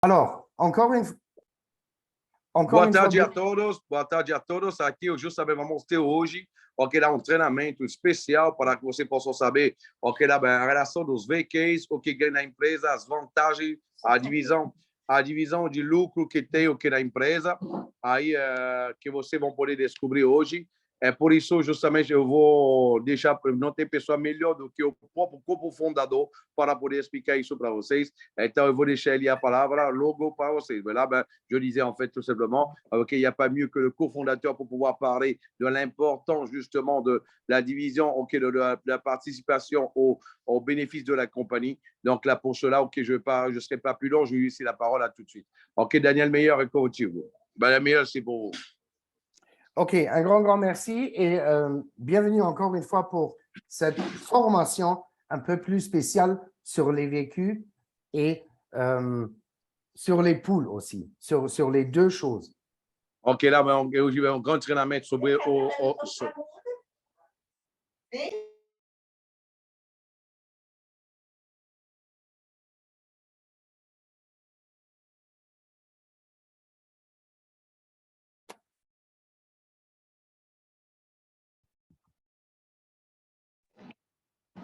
Alors, boa tarde a todos, boa tarde a todos. Aqui eu justamente vou mostrar hoje o que é treinamento especial para que você possa saber o que é a relação dos VKs, o que ganha na empresa, as vantagens, a divisão de lucro que tem o que na empresa, aí que vocês vão poder descobrir hoje. É por isso, justamente, eu vou deixar, não tem pessoa melhor do que o próprio corpo fundador para poder explicar isso para vocês. Então, eu vou deixar ali a palavra logo para vocês. Voilà, je disais en fait tout simplement qu'il n'y a pas mieux que le cofondateur pour pouvoir parler de l'importance justement de la division, de la participation au bénéfice de la compagnie. Donc là, pour cela, je ne serai pas plus long, je vais laisser la parole à tout de suite. OK, Daniel Meyer, et vous. La meilleure, c'est pour vous. OK, un grand merci et bienvenue encore une fois pour cette formation un peu plus spéciale sur les vécus et sur les poules aussi, sur les deux choses. OK, là, hoje é grande treinamento sobre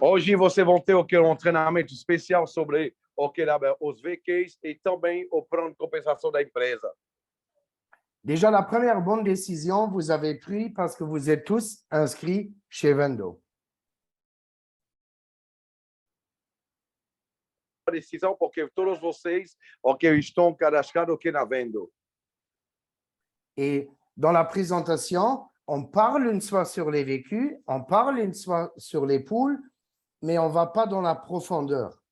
Hoje vocês vão ter treinamento especial sobre os VKs e também o plano de compensação da empresa. Déjà, la première bonne décision, vous avez pris parce que vous êtes tous inscrits chez Vendo. Decisão porque todos vocês estão cadastrados na Vendo. Et dans la présentation, on parle une fois sur les vécus, on parle une fois sur les poules, mais on ne va pas dans la profondeur.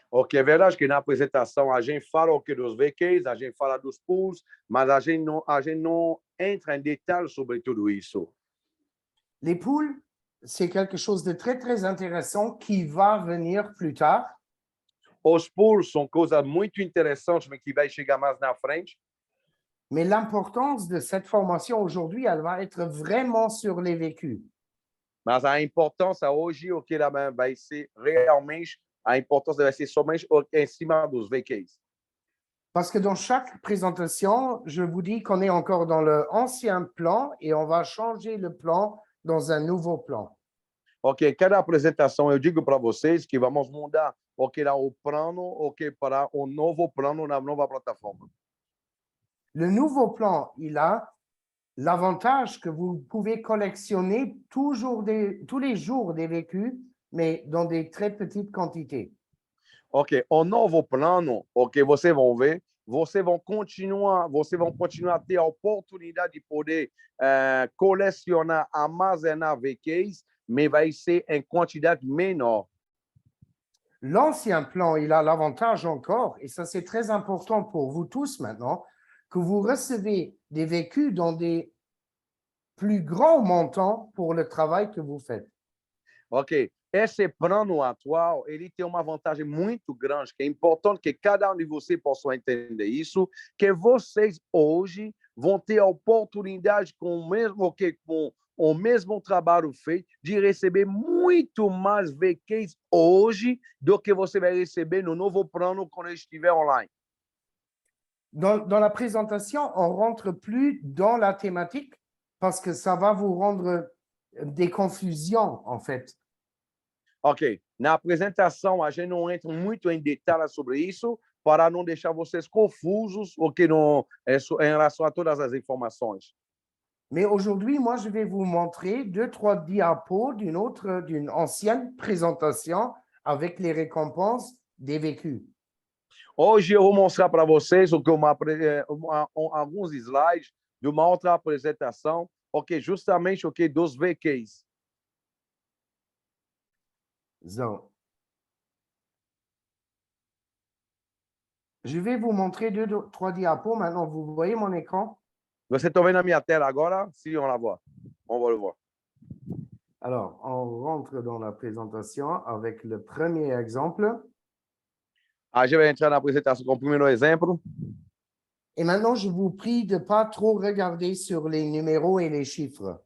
Ok, é verdade que na apresentação a gente fala dos VKs, a gente fala dos pools, mas a gente não entra em detalhes sobre tudo isso. Les poules, c'est quelque chose de très intéressant qui va venir plus tard. Os pools são coisas muito interessantes, mas que vai chegar mais na frente. Mais l'importance de cette formation aujourd'hui, elle va être vraiment sur les vécus. Mas a importância hoje, o que vai ser realmente, a importância vai ser somente em cima dos VKs. Parce que dans chaque présentation, je vous dis qu'on est encore dans l'ancien plan et on va changer le plan dans un nouveau plan. Ok, cada apresentação eu digo para vocês que vamos mudar o plano, para o novo plano na nova plataforma. Le nouveau plan, il a l'avantage que vous pouvez collectionner tous les jours des vécus, mais dans des très petites quantités. Ok, o novo plano, vocês vão ver, vocês vão continuar a ter a oportunidade de poder colecionar, armazenar VKs, mas vai ser em quantidade menor. L'ancien plan, il a l'avantage encore, et ça c'est très important pour vous tous maintenant, que vous recevez des vécus dans des plus grands montants pour le travail que vous faites. Ok, esse plano atual, ele tem uma vantagem muito grande, que é importante que cada um de vocês possa entender isso, que vocês hoje vão ter a oportunidade com o mesmo trabalho feito de receber muito mais VKs hoje do que você vai receber no novo plano quando ele estiver online. Dans la présentation, on ne rentre plus dans la thématique parce que ça va vous rendre des confusions, en fait. Ok, na apresentação a gente não entra muito em detalhes sobre isso para não deixar vocês confusos em relação a todas as informações. Mais aujourd'hui, moi, je vais vous montrer 2-3 diapos d'une ancienne présentation avec les récompenses des vécus. Hoje eu vou mostrar para vocês alguns slides de uma outra apresentação, justamente dos VKs. So. Je vais vous montrer 2-3 diapos. Maintenant, vous voyez mon écran? Você está vendo a minha tela agora? Sim, on va le voir. Alors, on rentre dans la présentation avec le premier exemple. A gente vai entrar na apresentação com o primeiro exemplo. Et maintenant, je vous prie de ne pas trop regarder sur les numéros et les chiffres.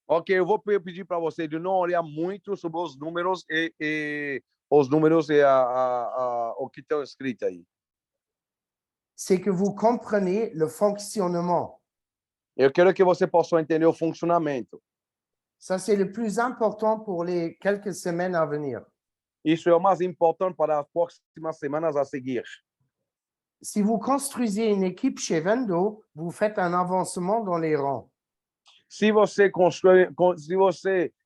Ok, eu vou pedir para você de não olhar muito sobre os números e o que estão escritos aí. c'est que vous comprenez le fonctionnement. Eu quero que você possa entender o funcionamento. Ça, c'est le plus important pour les quelques semaines à venir. Isso é o mais importante para as próximas semanas a seguir. Si vous construisez une équipe chez Vendo, vous faites un avancement dans les rangs. Se você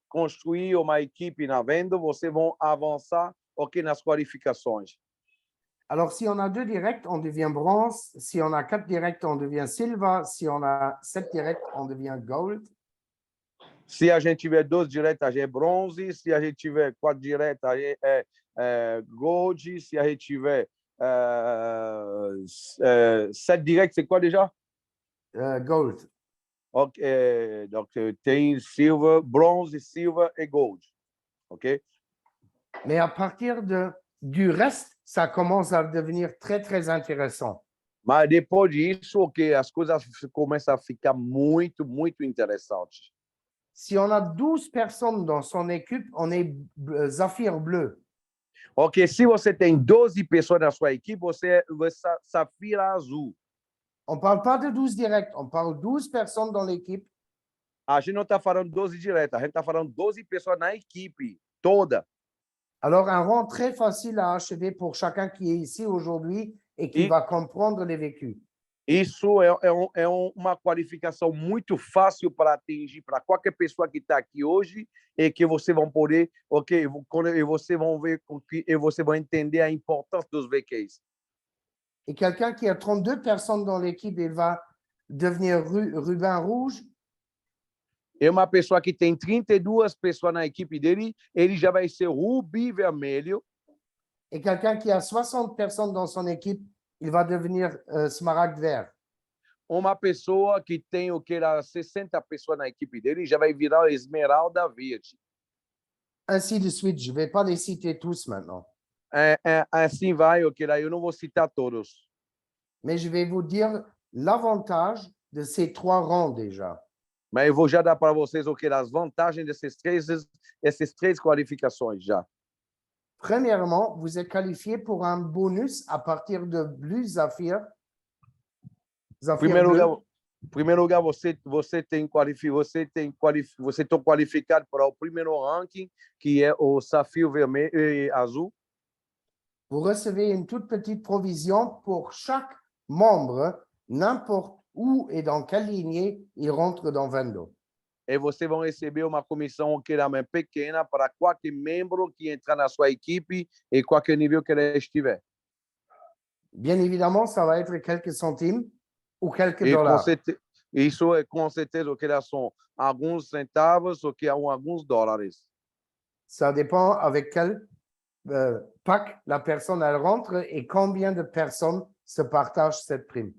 construir uma equipe na venda, você vão avançar nas qualificações. Alors, si on a 2 directs, on devient bronze. Si on a 4 directs, on devient silver. Si on a 7 directs, on devient gold. Se a gente tiver 2 diretos, a gente é bronze. Se a gente tiver 4 diretos, a gente é gold. Se a gente tiver 7 diretos, c'est quoi déjà? Gold. Ok, donc tem silver, bronze, silver et gold. Ok? Mais à partir du reste, ça commence à devenir très, très intéressant. Mas depois disso, as coisas começam a ficar muito, muito interessantes. Si on a 12 personnes dans son équipe, on est Zafir bleu. Ok, se você tem 12 pessoas na sua equipe, você é Safira Azul. On ne parle pas de 12 directs, on parle 12 personnes dans l'équipe. A gente não está falando 12 diretas, a gente está falando 12 pessoas na equipe toda. Alors, un rang très facile à achever pour chacun qui est ici aujourd'hui et qui va comprendre les vécus. Isso é uma qualificação muito fácil para atingir para qualquer pessoa que está aqui hoje e que você vão poder, e você vão ver e você vai entender a importância dos VQs. Et quelqu'un qui a 32 personnes dans l'équipe, il va devenir ruban rouge. E uma pessoa que tem 32 pessoas na equipe dele, ele já vai ser rubi vermelho. Et quelqu'un qui a 60 personnes dans son équipe, il va devenir smaragde vert. Uma pessoa que tem 60 pessoas na equipe dele já vai virar esmeralda verde. Ainsi de suite. Je ne vais pas les citer tous maintenant. Assim vai, daí eu não vou citar todos. Mais je vais vous dire l'avantage de ces 3 rangs déjà. Mas eu vou já dar para vocês as vantagens dessas três qualificações já. Premièrement, vous êtes qualifié pour un bonus à partir de Blue Zafir. Primeiro lugar, você está qualificado para o primeiro ranking, que é o Safio Vermelho e Azul. Vous recevez une toute petite provision pour chaque membre, n'importe où et dans quelle lignée il rentre dans Vendo. E você vão receber uma comissão pequena para qualquer membro que entrar na sua equipe e qualquer nível que ele estiver. Bien évidemment, ça va être quelques centimes ou quelques dollars. Isso é com certeza são alguns centavos ou alguns dólares. Ça dépend avec quel pack la personne elle rentre et combien de personnes se partagent cette prime.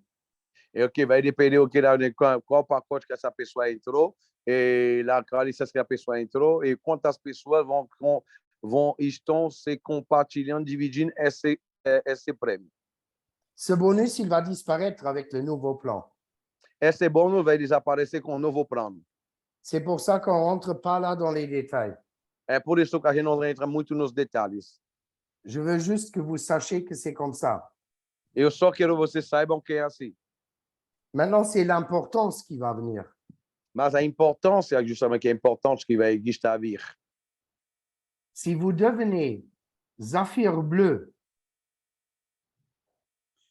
É o que vai depender qual pacote que essa pessoa entrou e a licença que a pessoa entrou e quantas pessoas estão se compartilhando, dividindo esse prêmio. Ce bonus, il va disparaître avec le nouveau plan. Esse bônus vai desaparecer com o novo plano. C'est pour ça qu'on ne rentre pas là dans les détails. É por isso que a gente não entra muito nos detalhes. Je veux juste que vous sachiez que c'est comme ça. Eu só quero que vocês saibam que é assim. Maintenant, c'est l'importance qui va venir. Mas a importância, justamente, é importante que está a vir. Si vous devenez Zafir bleu,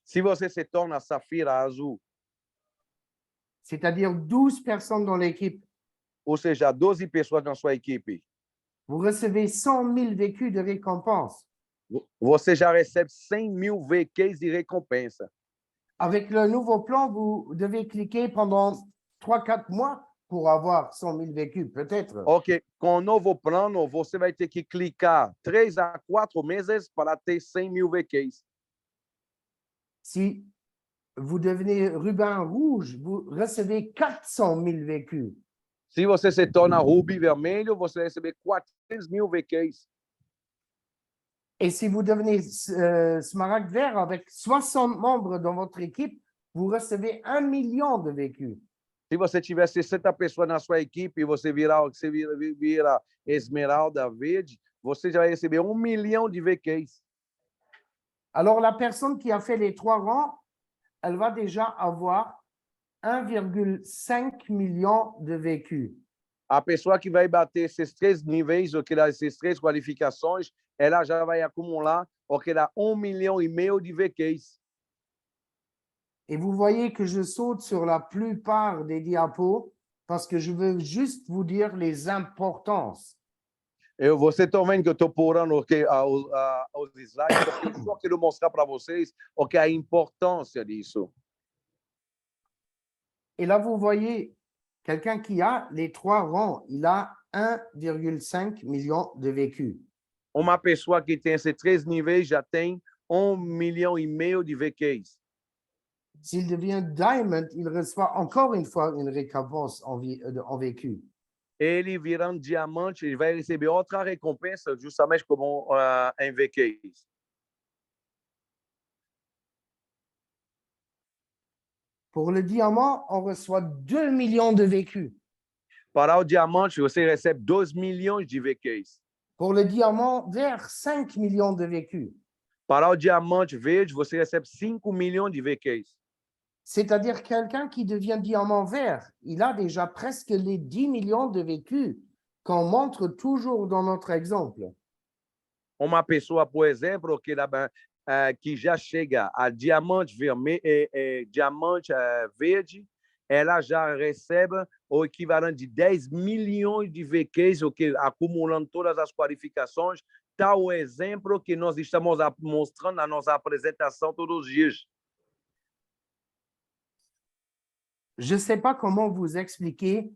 se você se torna Safira Azul, c'est-à-dire 12 personnes dans l'équipe, ou seja, 12 pessoas na sua equipe, vous recevez 100 000 vécus de récompense. Você já recebe 100.000 VQs de recompensa. Avec le nouveau plan, vous devez cliquer pendant 3-4 mois pour avoir 100 000 vécus, peut-être. Ok, com o novo plano, você vai ter que clicar 3 a 4 meses para ter 100.000 VQs. Si vous devenez ruban rouge, vous recevez 400 000 vécus. Se você se torna rubi vermelho, você vai receber 400.000 VQs. Et si vous devenez smaragde vert avec 60 membres dans votre équipe, vous recevez 1 million de vécus. Se você tiver 60 pessoas na sua equipe e você vira esmeralda verde, você já vai receber 1 milhão de VQs. Alors, la personne qui a fait les 3 rangs, elle va déjà avoir 1,5 million de vécus. A pessoa que vai bater esses 3 níveis, ou que dá essas 3 qualificações, ela já vai acumular, ou que dá 1,5 milhão de VQs. Et vous voyez que je saute sur la plupart des diapos parce que je veux juste vous dire les importances. Você está vendo que eu estou pulando os slides, porque eu só quero mostrar para vocês o que é a importância disso. Et là, vous voyez, quelqu'un qui a les 3 rangs, il a 1,5 million de vécus. Uma pessoa que tem esses 3 níveis já tem 1,5 milhão de VQs. S'il devient diamond, il reçoit encore une fois une récompense en vécu. Ele virando diamante, ele vai receber outra recompensa, justamente como em VQs. Pour le diamant, on reçoit 2 millions de vécus. Para o diamante, você recebe 2 milhões de VQs. Pour le diamant vert, 5 millions de vécus. Para o diamante verde, você recebe 5 milhões de VQs. C'est-à-dire quelqu'un qui devient diamant vert, il a déjà presque les 10 millions de vécus qu'on montre toujours dans notre exemple. Uma pessoa, por exemplo, que já chega a diamante diamante verde, ela já recebe o equivalente de 10 milhões de VQs, o que acumulando todas as qualificações, tal o exemplo que nós estamos mostrando na nossa apresentação todos os dias. Je ne sais pas comment vous expliquer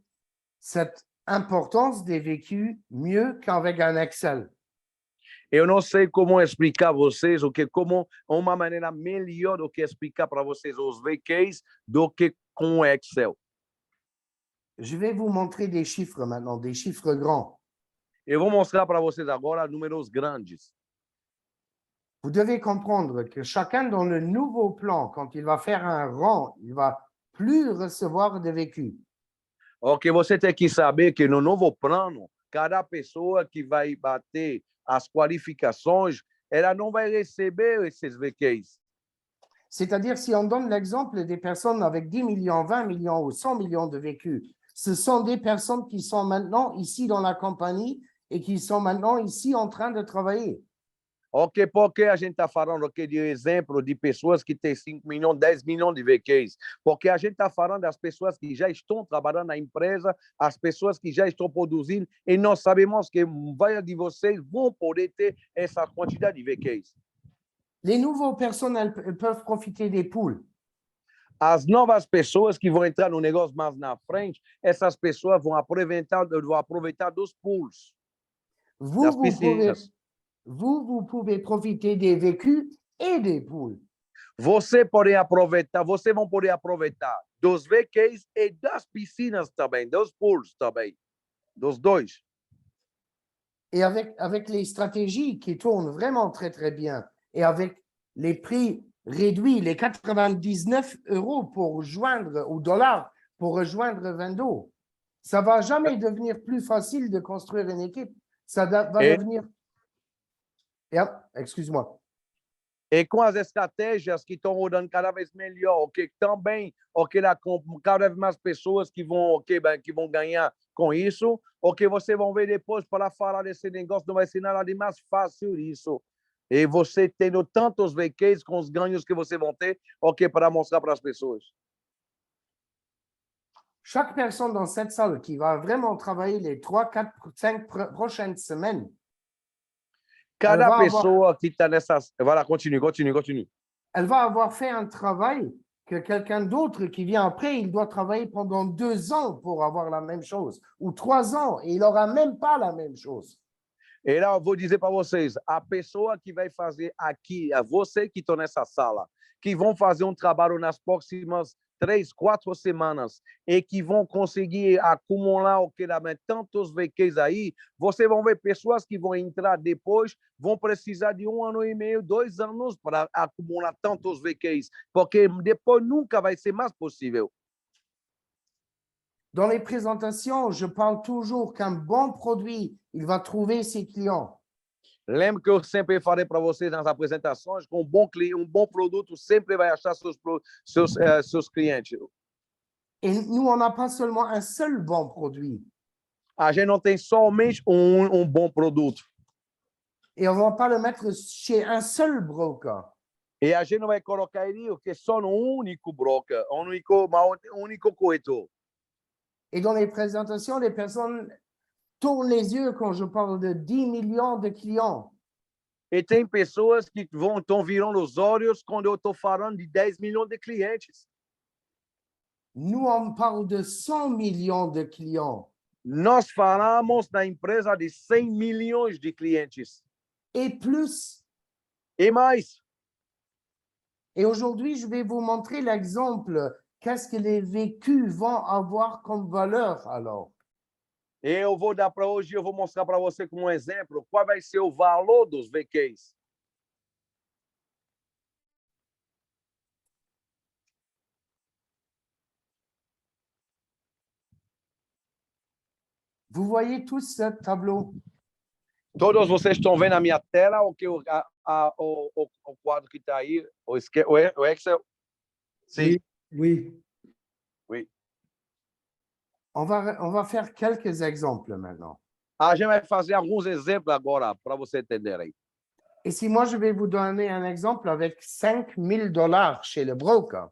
cette importance des vécus mieux qu'avec un Excel. Eu não sei como explicar a vocês como uma maneira melhor do que explicar para vocês os VQs do que com o Excel. Je vais vous montrer des chiffres maintenant, des chiffres grands. Eu vou mostrar para vocês agora números grandes. Vous devez comprendre que chacun dans le nouveau plan, quand il va faire un rang, il va plus recevoir de vécus. Ok, você tem que saber que no novo plano, cada pessoa que vai bater as qualificações, ela não vai receber esses VQs. C'est-à-dire, si on donne l'exemple des personnes avec 10 millions, 20 millions ou 100 millions de vécus, ce sont des personnes qui sont maintenant ici dans la compagnie et qui sont maintenant ici en train de travailler. Ok, porque a gente está falando aqui de exemplo de pessoas que têm 5 milhões, 10 milhões de VQs? Porque a gente está falando das pessoas que já estão trabalhando na empresa, as pessoas que já estão produzindo, e nós sabemos que vários de vocês vão poder ter essa quantidade de VQs. Les nouveaux personnes, elles peuvent profiter des pools. As novas pessoas que vão entrar no negócio mais na frente, essas pessoas vão aproveitar dos pools, das piscinas. Vous pouvez profiter des vécus et des pools. Vocês vão poder aproveitar dos VQs e das piscinas também, dos pools também, dos dois. Et avec les stratégies qui tournent vraiment très, très bien, et avec les prix réduits, les 99 € pour joindre, ou dollars pour rejoindre Vendo, ça ne va jamais devenir plus facile de construire une équipe. Ça va devenir... Excuse-moi. E com as estratégias que estão rodando cada vez melhor, também, cada vez mais pessoas que vão ganhar com isso, vocês vão ver depois para falar desse negócio, não vai ser nada de mais fácil isso. E você tendo tantos VQs com os ganhos que você vão ter, para mostrar para as pessoas. Chaque personne dans cette salle qui va vraiment travailler les 3, 4, 5 prochaines semaines, cada pessoa que está nessas... Vai lá, continue. Elle va avoir fait un travail que quelqu'un d'autre qui vient après, il doit travailler pendant 2 ans pour avoir la même chose, ou 3 ans, et il n'aura même pas la même chose. E lá eu vou dizer para vocês, a pessoa que vai fazer aqui, você que está nessa sala, que vão fazer um trabalho nas próximas 3, 4 semanas e que vão conseguir acumular tantos VQs aí, vocês vão ver pessoas que vão entrar depois, vão precisar de 1 ano e meio, 2 anos para acumular tantos VQs, porque depois nunca vai ser mais possível. Dans les présentations, je parle toujours qu'un bon produit, il va trouver ses clients. Lembra que eu sempre falei para vocês nas apresentações que um bom produto sempre vai achar seus clientes. Et nous, on n'a pas seulement un seul bon produit. A gente não tem somente bom produto. Et on ne va pas le mettre chez un seul broker. E a gente não vai colocar ele só no único broker, único corretor. Et dans les présentations, les personnes tournent les yeux quand je parle de 10 millions de clients. E tem pessoas que estão virando os olhos quando eu estou falando de 10 milhões de clientes. Nous, on parle de 100 millions de clients. Nós falamos na empresa de 100 milhões de clientes. Et plus. E mais. Et aujourd'hui, je vais vous montrer l'exemple. Qu'est-ce que les vécus vont avoir comme valeur alors? Eu vou dar para hoje, eu vou mostrar para você como um exemplo qual vai ser o valor dos VQs. Vous voyez tous ce tableau? Todos vocês estão vendo a minha tela ou que o quadro que está aí, o Excel? Sim. Oui. Oui. On va faire quelques exemples maintenant. A gente vai fazer alguns exemplos agora para você entender aí. Et si moi, je vais vous donner un exemple avec 5 000 $ chez le broker.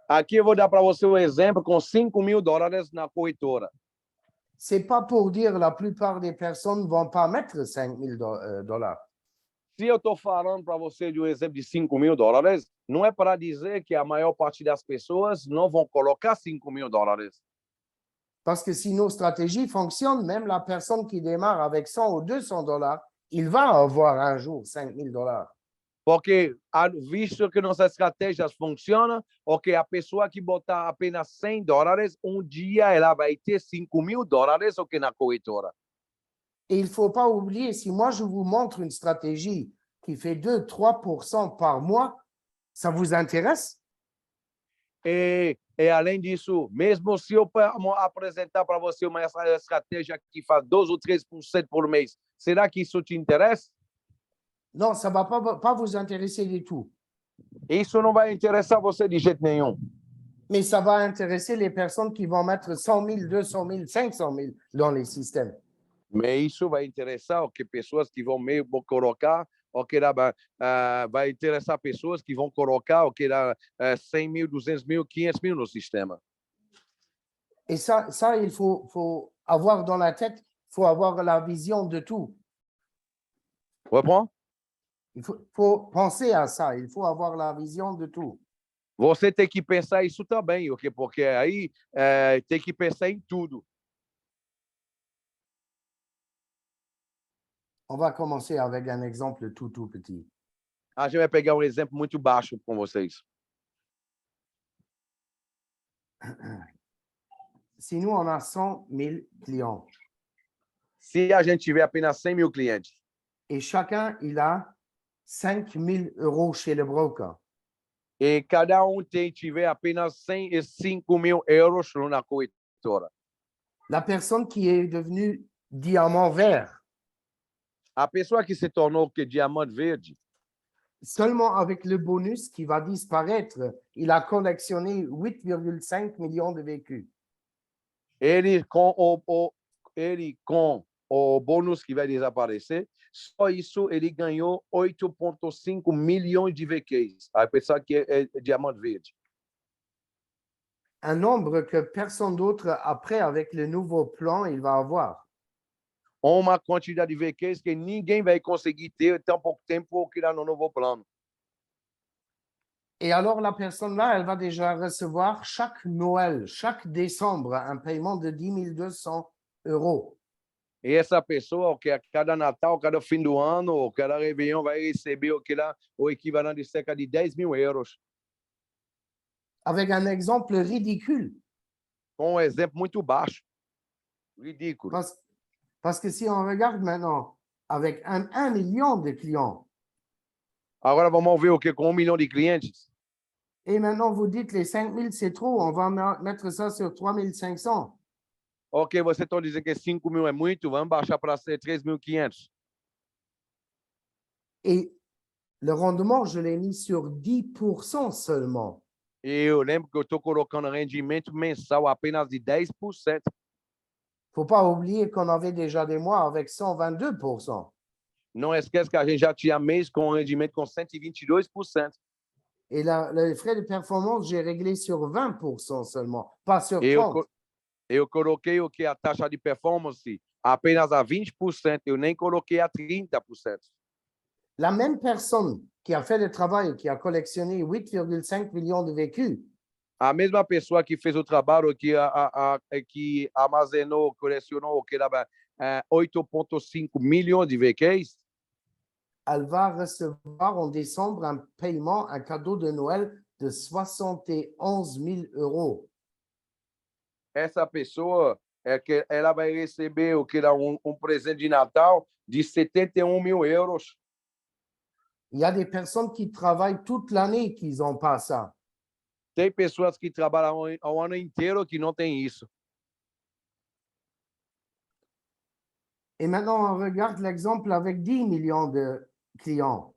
Aqui eu vou dar para você um exemplo com $5.000 na corretora. C'est pas pour dire la plupart des personnes vont pas mettre 5 000 $. Se eu estou falando para você de um exemplo de $5.000, não é para dizer que a maior parte das pessoas não vão colocar $5.000. Parce que si nos stratégies fonctionnent, même la personne qui démarre avec 100 ou 200 $, il va avoir un jour 5 000 $. Porque, visto que nossas estratégias funcionam, ok, a pessoa que botar apenas $100, dia ela vai ter $5.000 ok, na corretora. Et il ne faut pas oublier, si moi je vous montre une stratégie qui fait 2-3% par mois, ça vous intéresse? E além disso, mesmo se eu apresentar para você uma estratégia que faz 2 ou 3% por mês, será que isso te interessa? Non, ça ne va pas vous intéresser du tout. Isso não vai interessar você de jeito nenhum. Mais ça va intéresser les personnes qui vont mettre 100 000, 200 000, 500 000 dans les systèmes. Mas isso vai interessar o que pessoas que vão mesmo colocar, ok, vai interessar pessoas que vão colocar, ok, 100 mil, 200 mil, 500 mil no sistema. Et ça il faut avoir dans la tête, il faut avoir la vision de tout. Reprends? Il faut penser à ça, il faut avoir la vision de tout. Você tem que pensar isso também, ok? Porque aí tem que pensar em tudo. On va commencer avec un exemple tout petit. A gente vai pegar um exemplo muito baixo com vocês. Si nous, on a 100 000 clients. Se a gente tiver apenas 100 mil clientes. Et chacun, il a 5 000 € chez le broker. E cada tiver apenas 5 mil euros na corretora. La personne qui est devenue diamant vert. A pessoa que se tornou diamante verde. Seulement avec le bonus qui va disparaître, il a collectionné 8,5 millions de vécus. Ele com o bônus que vai desaparecer, só isso ele ganhou 8,5 milhões de VQs. A pessoa que é diamante verde. Un nombre que personne d'autre après, avec le nouveau plan, il va avoir. Uma quantidade de VQs que ninguém vai conseguir ter tão pouco tempo que lá no novo plano. Et alors, la personne là, elle va déjà recevoir chaque Noël, chaque décembre, un paiement de 10 200 €. E essa pessoa, que a cada Natal, cada fim do ano, cada Réveillon, vai receber o equivalente de cerca de 10 mil euros. Avec un exemple ridicule. Com um exemplo muito baixo. Ridículo. Parce que si on regarde maintenant avec 1 million de clients. Agora vamos ver o que com 1 milhão de clientes. Et maintenant, vous dites les 5 000, c'est trop, on va mettre ça sur 3 500. Ok, você está dizendo que 5 mil é muito, vamos baixar para 3.500. Et le rendement, je l'ai mis sur 10% seulement. E eu lembro que eu estou colocando rendimento mensal apenas de 10%. Faut pas oublier qu'on avait déjà des mois avec 122%. Não esquece que a gente já tinha mês com rendimento com 122%. Et les frais de performance, j'ai réglé sur 20% seulement, pas sur Eu, 30%. eu coloquei o que? A taxa de performance apenas a 20%. Eu nem coloquei a 30%. La même personne qui a fait le travail, qui a collectionné 8,5 millions de vécus, A mesma pessoa que fez o trabalho, que armazenou, colecionou, que era 8,5 milhões de VQs, elle va recevoir en décembre un paiement, un cadeau de Noël de 71 000 euros. essa pessoa que ela vai receber o que era presente de Natal de 71 mil euros. Il y a des personnes qui travaillent toute l'année qui n'ont pas ça. Tem pessoas que trabalham o ano inteiro que não tem isso. Et maintenant, on regarde l'exemple avec 10 millions de clients.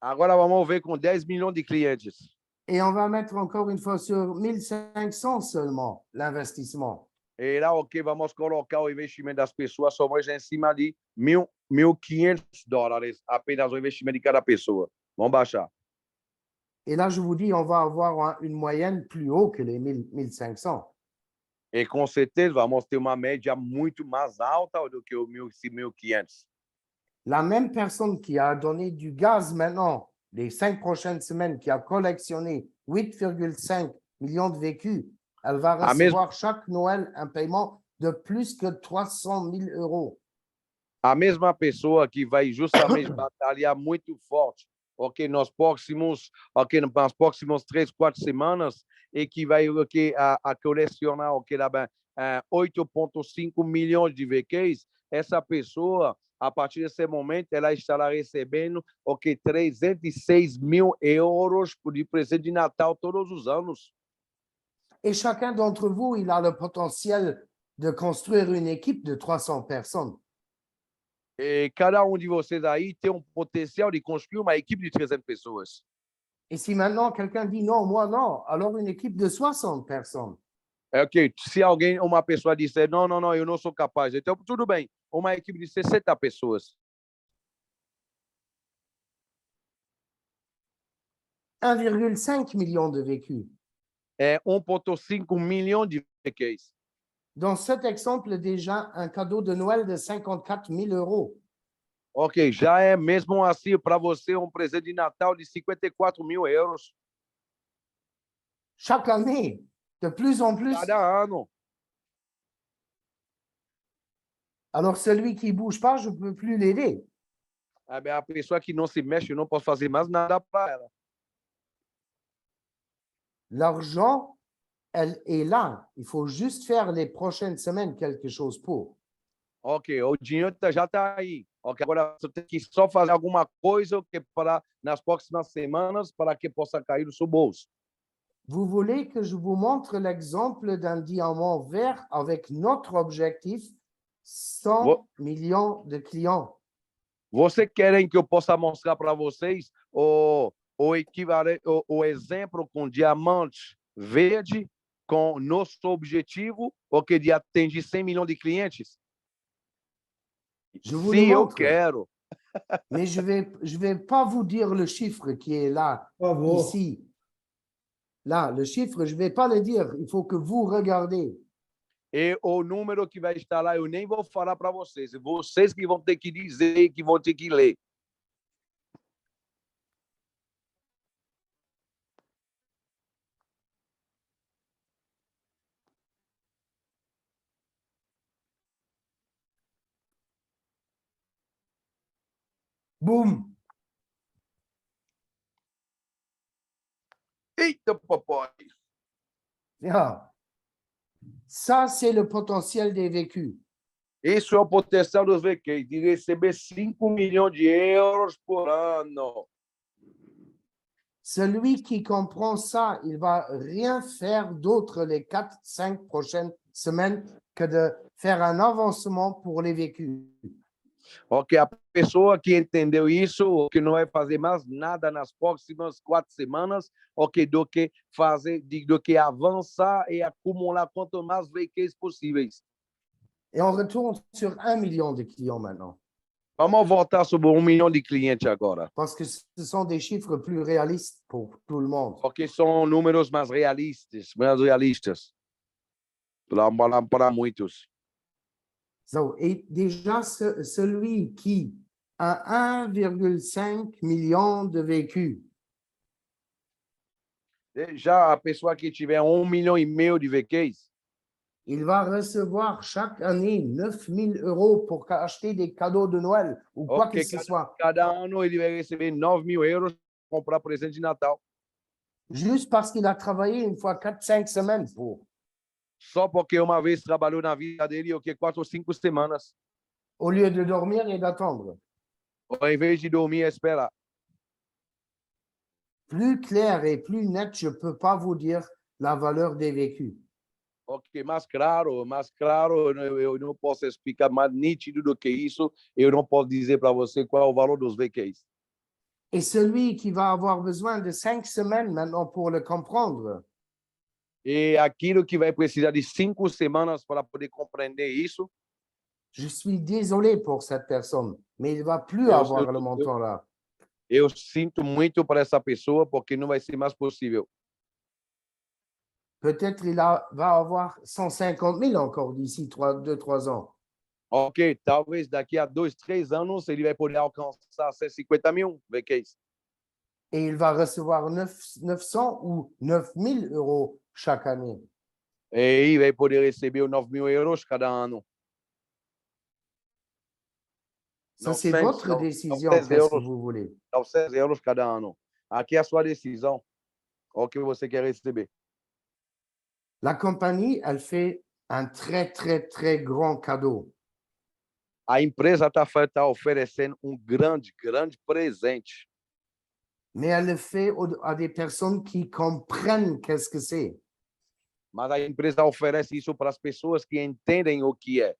Agora vamos ver com 10 milhões de clientes. Et on va mettre encore une fois sur 1500 seulement l'investissement. E lá, ok, vamos colocar o investimento das pessoas somente em cima de $1.500, apenas o investimento de cada pessoa. Vamos baixar. Et là, je vous dis, on va avoir une moyenne plus haut que les 1500. E com certeza vamos ter uma média muito mais alta do que o 1.500. La même personne qui a donné du gaz maintenant, les 5 prochaines semaines, qui a collectionné 8,5 millions de vécus, elle va recevoir chaque Noël un paiement de plus que 300 000 euros. A mesma pessoa que vai justamente batalhar muito forte, ok, nas próximas 3, 4 semanas, e que vai a colecionar 8,5 milhões de VQs, essa pessoa, a partir desse momento, ela estará recebendo 306 mil euros de presente de Natal todos os anos. Et chacun d'entre vous, il a le potentiel de construire une équipe de 300 personnes. E cada de vocês aí tem potencial de construir uma equipe de 300 pessoas. Et si maintenant quelqu'un dit non, moi non, alors une équipe de 60 personnes. É ok, se uma pessoa disser não, não, não, eu não sou capaz, então tudo bem, uma equipe de 60 pessoas. 1,5 million de vécus. É 1,5 milhão de VQs. Dans cet exemple, déjà un cadeau de Noël de 54 000 euros. Ok, já é mesmo assim para você presente de Natal de 54 mil euros. Chaque année, de plus en plus. Cada ano. Alors celui qui ne bouge pas, je ne peux plus l'aider. A pessoa que não se mexe, eu não posso fazer mais nada para ela. L'argent, elle est là. Il faut juste faire les prochaines semaines quelque chose pour. Ok, o dinheiro já está aí. Ok, agora você tem que só fazer alguma coisa para nas próximas semanas para que possa cair no seu bolso. Vous voulez que je vous montre l'exemple d'un diamant vert avec notre objectif 100 millions de clients. Você querem que eu possa mostrar para vocês o equivalente, o exemplo com diamante verde com nosso objetivo, ok, de atingir 100 milhões de clientes? Je vous Si le eu montre. quero. Mais je vais pas vous dire le chiffre qui est là, ici. Là, le chiffre, je ne vais pas le dire. Il faut que vous regardez. E o número que vai estar lá, eu nem vou falar para vocês. Vocês que vão ter que dizer, que vão ter que ler. Boum! Eita, papai! Ah. Ça, c'est le potentiel des vécus. Isso é o potencial dos VQs, de receber 5 milhões de euros por ano. Celui qui comprend ça, il va rien faire d'autre les 4-5 prochaines semaines que de faire un avancement pour les vécus. Ok, a pessoa que entendeu isso, que não vai fazer mais nada nas próximas 4 semanas, ok, do que fazer, do que avançar e acumular quanto mais vacations possíveis. Et on retourne sur 1 million de clients maintenant, Vamos voltar sobre 1 milhão de clientes agora, parce que ce sont des chiffres plus réalistes pour tout le monde. porque são números mais realistas para muitos. So, et déjà, celui qui a 1,5 million de vécus, Já a pessoa que tiver 1,5 milhão de vacations, il va recevoir chaque année 9 000 euros pour acheter des cadeaux de Noël ou quoi que ok, ce soit, cada ano ele vai receber 9.000 euros para comprar presente de Natal. juste parce qu'il a travaillé une fois 4-5 semaines pour, Só porque uma vez trabalhou na vida dele, o que 4 ou 5 semanas, au lieu de dormir et d'attendre. ao invés de dormir e esperar. Plus clair et plus net, je ne peux pas vous dire la valeur des vécus. Ok, mais claro, eu não posso explicar mais nítido do que isso. Eu não posso dizer para você qual é o valor dos VQs. Et celui qui va avoir besoin de 5 semaines maintenant pour le comprendre, E aquilo que vai precisar de 5 semanas para poder compreender isso, je suis désolé pour cette personne, mais il ne va plus eu, avoir eu, le montant là. eu sinto muito para essa pessoa, porque não vai ser mais possível. Peut-être va avoir 150 000 encore d'ici 2-3 ans. Ok, talvez daqui a 2, 3 anos ele vai poder alcançar 150 mil VQs. Et il va recevoir 900 ou 9 000 euros chaque année. E vai poder receber 9.000 euros cada ano. Ça, c'est votre décision, 900 qu'est-ce que euros, vous voulez. 900 euros cada ano. Aqui é a sua decisão. Qual que você quer receber? La compagnie, elle fait un très, très, très grand cadeau. A empresa está oferecendo grande presente. Mais elle le fait à des personnes qui comprennent qu'est-ce que c'est. Mas a empresa oferece isso para as pessoas que entendem o que é.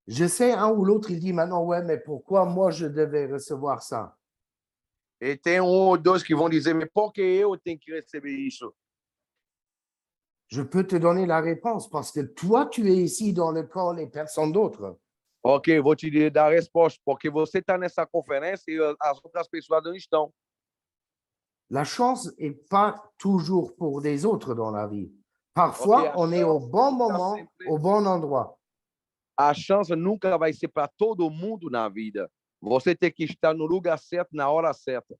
Je sais, un ou l'autre, il dit maintenant, ouais, mais pourquoi moi je devais recevoir ça? E tem ou dois que vão dizer, mas por que eu tenho que receber isso? Je peux te donner la réponse parce que toi, tu es ici dans le corps des personnes d'autres. Ok, vou te dar a resposta, porque você está nessa conferência e as outras pessoas não estão. La chance n'est pas toujours pour des autres dans la vie. Parfois, Ok, on est au bon moment, au bon endroit. a chance nunca vai ser para todo mundo na vida. Você tem que estar no lugar certo, na hora certa.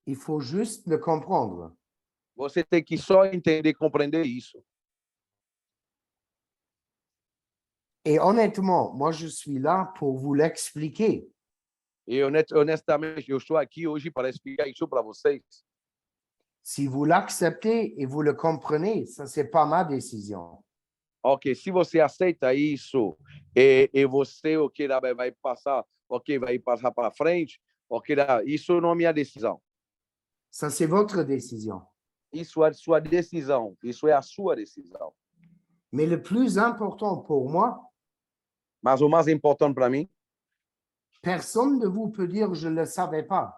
Il faut juste le comprendre. Você tem que só entender e compreender isso. Et honnêtement, moi, je suis là pour vous l'expliquer. E honestamente, eu estou aqui hoje para explicar isso para vocês. Si vous l'acceptez et vous le comprenez, ça, c'est pas ma décision. Ok, se você aceita isso e você ok, vai passar, ok, vai passar para frente, ok, isso não é minha decisão. Ça, c'est votre décision. Isso é sua decisão. Isso é a sua decisão. Mais le plus important pour moi, Mas o mais importante para mim, personne ne vous peut dire je ne le savais pas.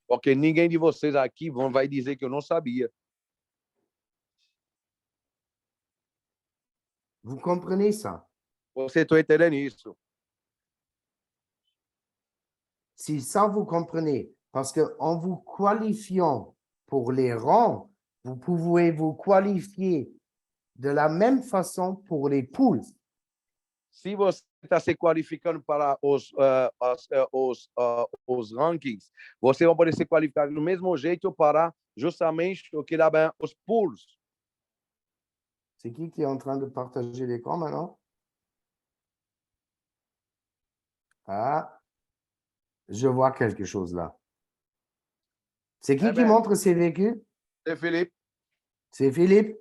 porque ninguém de vocês aqui vai dizer que eu não sabia. Vous comprenez ça? Você está entendendo isso? Si ça, vous comprenez, parce qu'en vous qualifiant pour les rangs, vous pouvez vous qualifier de la même façon pour les poules. Se você está se qualificando para os rankings, você vai poder se qualificar do mesmo jeito para justamente o que dá bem os pools. C'est qui est en train de partager l'écran maintenant? Ah, je vois quelque chose là. C'est qui montre ses vécus? C'est Philippe. C'est Philippe.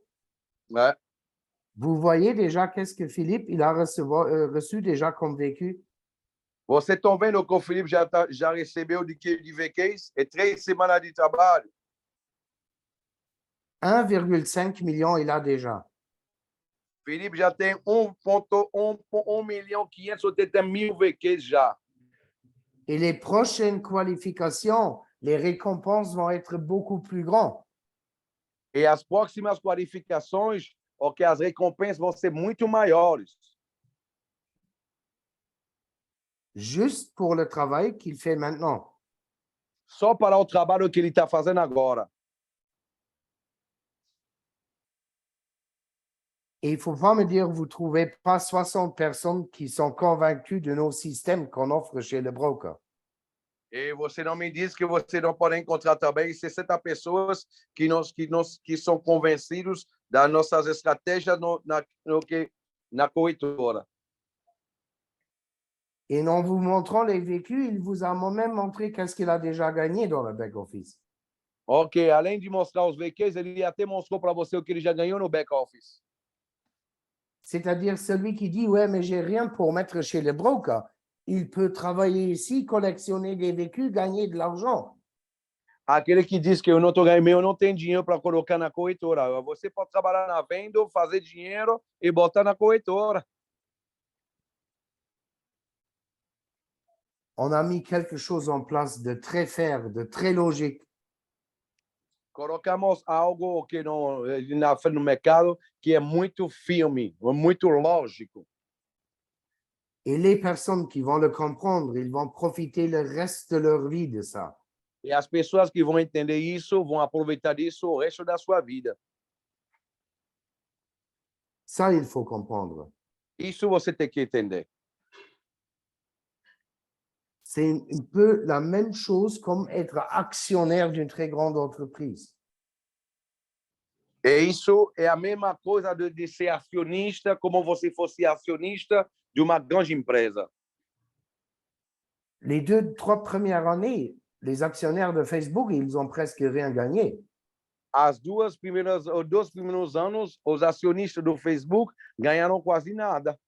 Ouais. Vous voyez déjà qu'est-ce que Philippe il a reçu déjà comme vécu? Você está vendo que o Felipe já recebeu de VQs e 3 semanas de trabalho? 1,5 million il a déjà. Felipe já tem 1,580,000 VQs já. Et les prochaines qualifications, les récompenses vont être beaucoup plus grandes. E as próximas qualificações, ok, as recompensas vão ser muito maiores. Juste pour le travail qu'il fait maintenant. Só para o trabalho que ele está fazendo agora. Et il ne faut pas me dire, vous ne trouvez pas 60 personnes qui sont convaincues de nos systèmes qu'on offre chez le broker. E você não me diz que você não pode encontrar também 60 pessoas que são convencidos das nossas estratégias na corretora. Et en vous montrant les vécus, il vous a même montré qu'est-ce qu'il a déjà gagné dans le back-office. Ok, além de mostrar os VQs, ele até mostrou para você o que ele já ganhou no back-office. C'est-à-dire celui qui dit, ouais, mais j'ai rien pour mettre chez le broker. Il peut travailler ici, collectionner des vécus, gagner de l'argent. Aquele que diz que eu não estou ganhando, eu não tenho dinheiro para colocar na corretora. Você pode trabalhar na venda, fazer dinheiro e botar na corretora. On a mis quelque chose en place de très fair, de très logique. Colocamos algo que no mercado que é muito firme, muito lógico. Et les personnes qui vont le comprendre, ils vont profiter le reste de leur vie de ça. E as pessoas que vão entender isso vão aproveitar isso o resto da sua vida. Ça, il faut comprendre. Isso você tem que entender. C'est un peu la même chose comme être actionnaire d'une très grande entreprise. E isso é a mesma coisa de ser acionista, como você fosse acionista de uma grande empresa. Les 2-3 premières années, les actionnaires de Facebook, ils ont presque rien gagné. Os dois primeiros anos, os acionistas do Facebook ganharam quase nada.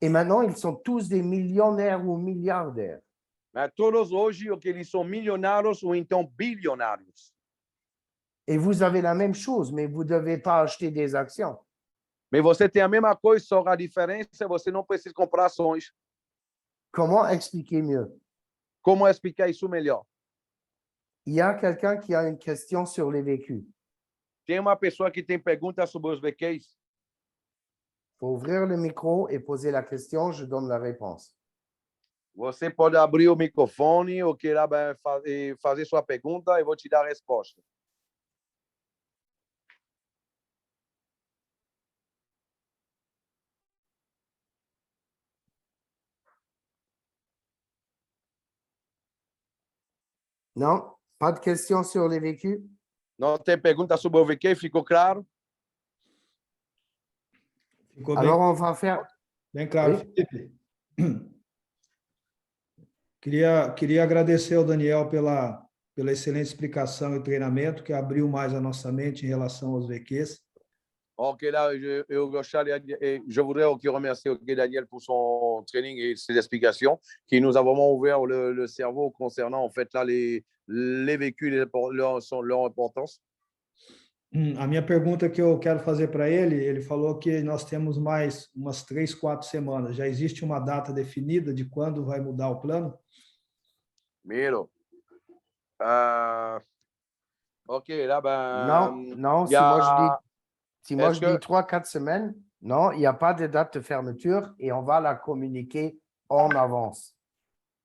Et maintenant, ils sont tous des millionnaires ou milliardaires. Mas todos hoje, eles são milionários ou então bilionários. Et vous avez la même chose, mais vous ne devez pas acheter des actions. Mas você tem a mesma coisa, só a diferença é você não precisa comprar ações. Comment expliquer mieux? Como explicar isso melhor? Il y a quelqu'un qui a une question sur les vécus. Tem uma pessoa que tem perguntas sobre os VQs? Il faut ouvrir le micro et poser la question, je donne la réponse. Você pode abrir o microfone ou queira fazer sua pergunta e vou te dar a resposta. Non? Pas de questions sur les vécus? Não tem pergunta sobre o VQ? Ficou claro? Ficou Alors, on va faire... bem claro, Oui. Felipe. Queria agradecer ao Daniel pela excelente explicação e treinamento, que abriu mais a nossa mente em relação aos VQs. Ok, là, je voudrais aussi remercier Daniel pour son training et ses explications, qui nous a vraiment ouvert le cerveau concernant en fait là les vécus, leur importance. A minha pergunta que eu quero fazer para ele falou que nós temos mais umas 3, 4 semanas. Já existe uma data definida de quando vai mudar o plano? Miro. Ok, là, Non, il y a... si moi je dis que- 3-4 semaines, non, il n'y a pas de date de fermeture et on va la communiquer en avance.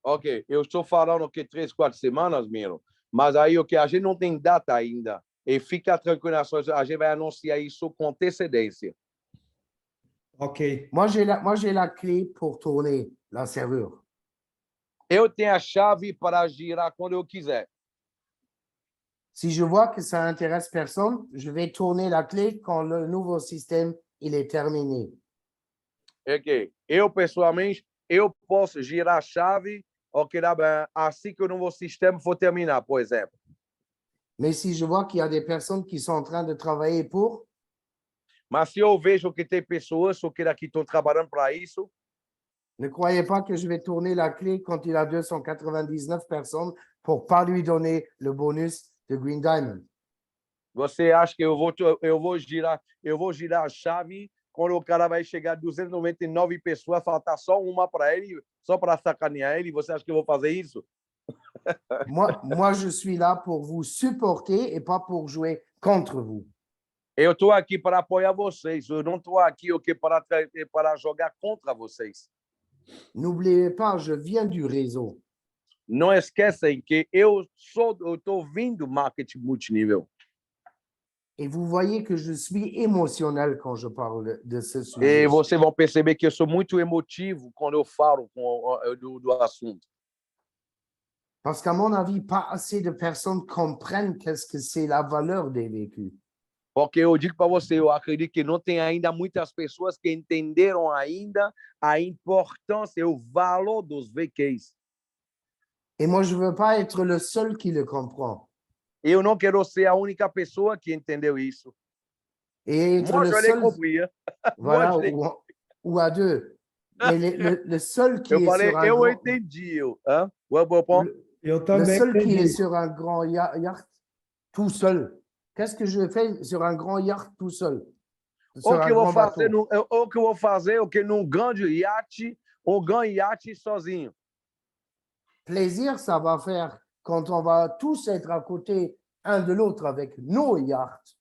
Ok, eu estou falando que 3, 4 semanas, Miro, mas aí o que a gente não tem data ainda. E fica tranquilo, a gente vai anunciar isso com antecedência. Ok. Moi, j'ai la clé pour tourner la serrure. Eu tenho a chave para girar quando eu quiser. Si je vois que ça intéresse personne, je vais tourner la clé quand le nouveau système il est terminé. Ok, eu pessoalmente, eu posso girar a chave, ok, là, assim que o novo sistema for terminar, por exemplo. Mais si je vois qu'il y a des personnes qui sont en train de travailler pour, Mas se eu vejo que tem pessoas que estão trabalhando para isso, ne croyez pas que je vais tourner la clé quand il a 299 personnes pour pas lui donner le bonus de Green Diamond. Você acha que eu vou girar a chave quando o cara vai chegar a 299 pessoas, faltar só uma para ele, só para sacanear ele? Você acha que eu vou fazer isso? Moi, je suis là pour vous supporter et pas pour jouer contre vous. Eu estou aqui para apoiar vocês. Eu não estou aqui para jogar contra vocês. N'oubliez pas, je viens du réseau. Não esquecem que eu estou vindo marketing multinível. Et vous voyez que je suis émotionnel quand je parle de ce E sujet. vocês vão perceber que eu sou muito emotivo quando eu falo do assunto. Parce qu'à mon avis, pas assez de personnes comprennent qu'est-ce que c'est la valeur des vécus. Porque eu digo para você, eu acredito que não tem ainda muitas pessoas que entenderam ainda a importância e o valor dos VQs. Et moi, je ne veux pas être le seul qui le comprend. Eu não quero ser a única pessoa que entendeu isso. Et être Moi, le je l'ai seul, compris. Hein? voilà, Moi, je l'ai- ou à deux. Mais le seul qui eu est falei, sur un eu grand, entendi. Hein? Ouais, bon, bon. Eu le também seul qui est entendi. sur un grand yacht tout seul. Qu'est-ce que je fais sur un grand yacht tout seul? Sur O un que eu vou grand fazer, bateau. o que eu vou fazer, o que num grande iate, um grande iate sozinho. Plaisir, ça va faire quand on va tous être à côté un de l'autre avec nos yachts.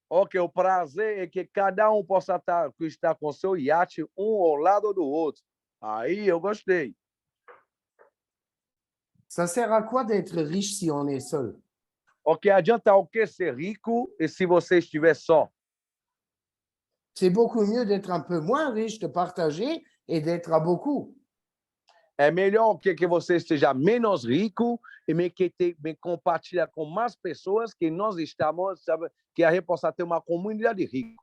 Ok, o prazer é que cada um possa estar com seu iate um ao lado do outro. Aí eu gostei. Ça sert à quoi d'être riche si on est seul? Ok, adianta o que ser rico e se você estiver só? C'est beaucoup mieux d'être un peu moins riche, de partager et d'être à beaucoup. É melhor que você esteja menos rico e me compartilhar com mais pessoas que nós estamos, sabe, que a gente possa ter uma comunidade rica.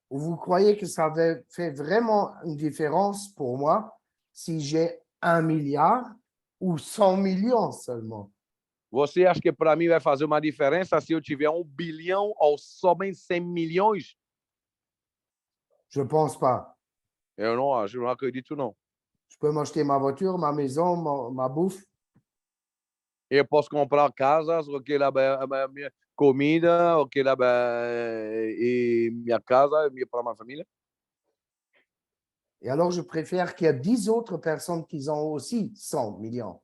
Vous croyez que ça fait vraiment une différence pour moi si j'ai 1 milliard ou 100 millions seulement? Você acha que para mim vai fazer uma diferença se eu tiver 1 bilhão ou somente 100 milhões? Je ne pense pas. Eu não acho, eu não acredito não. Je peux m'acheter ma voiture, ma maison, ma bouffe. Eu posso comprar casas, ok, lá, minha comida, ok, lá, e minha casa, para minha família. Et alors, je préfère qu'il y ait 10 autres personnes qui ont aussi 100 millions.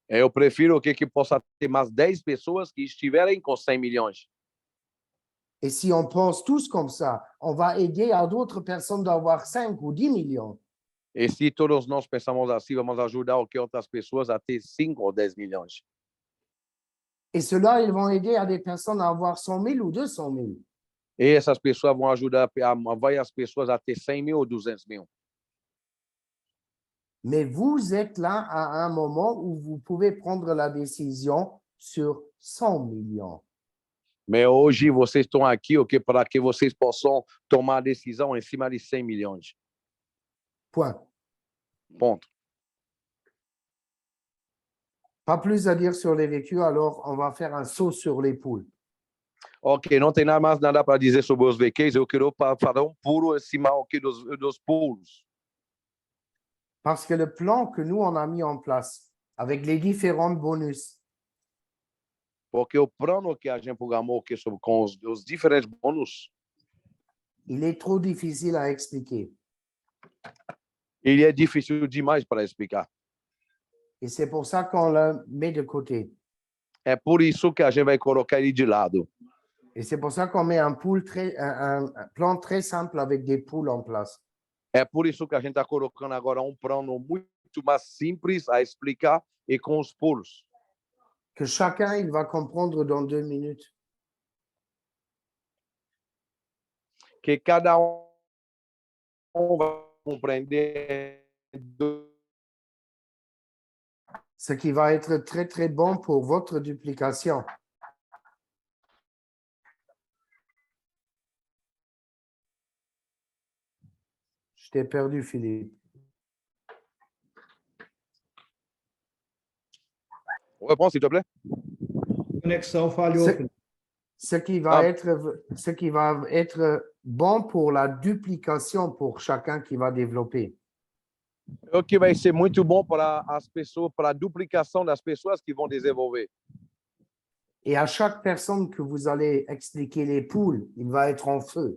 Eu prefiro que possa ter mais 10 pessoas que estiverem com 100 milhões. Et si on pense tous comme ça, on va aider à d'autres personnes d'avoir 5 ou 10 millions. E se todos nós pensamos assim, vamos ajudar outras pessoas a ter 5 ou 10 milhões. Et ceux-là, ils vont aider à des personnes à avoir 100 000 ou 200 000. E essas pessoas vão ajudar várias pessoas a ter 100 mil ou 200 mil. Mais vous êtes là à un moment où vous pouvez prendre la décision sur 100 millions. Mas hoje vocês estão aqui okay, para que vocês possam tomar a decisão em cima de 100 milhões. Point. Ponto. Pas plus à dire sur les vécus, alors on va faire un saut sur les poules. Ok, não tem mais nada para dizer sobre os VQs. Eu quero fazer pulo em cima okay, dos pulos. Parce que le plan que nous, on a mis en place avec les différents bonus, Porque o plano que a gente programou okay, com os diferentes bônus, il est trop difficile à expliquer. ele é difícil demais para explicar. Et c'est pour ça qu'on le met de côté. É por isso que a gente vai colocar ele de lado. Et c'est pour ça qu'on met un plan très simple avec des poules en place. É por isso que a gente está colocando agora plano muito mais simples a explicar e com os pulos. Que chacun, il va comprendre dans 2 minutes. Que cada vai compreender. Ce qui va être très, très bon pour votre duplication. Je t'ai perdu, Philippe. Réponse, s'il te plaît. Conexão falhou. Felipe. Ce qui va être bon pour la duplication pour chacun qui va développer. O que vai ser muito bom para as pessoas, para a duplicação das pessoas que vão desenvolver. Et à chaque personne que vous allez expliquer les poules, il va être en feu.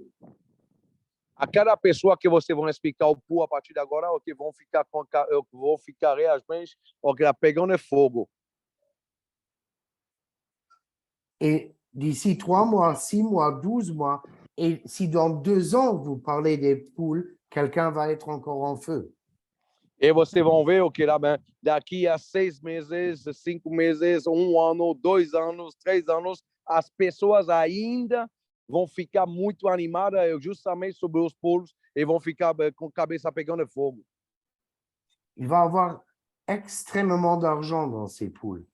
A cada pessoa que vocês vão explicar o pool a partir de agora, o que vão ficar vão ficar realmente, o que pegando fogo. Et d'ici 3 mois, 6 mois, 12 mois, et si dans 2 ans, vous parlez des poules, quelqu'un va être encore en feu. E vocês vão ver o que lá, daqui a 6 meses, 5 meses, 1 ano, 2 anos, 3 anos, as pessoas ainda vão ficar muito animadas justamente sobre os polos e vão ficar com a cabeça pegando fogo. Il va avoir extrêmement d'argent dans ces poules.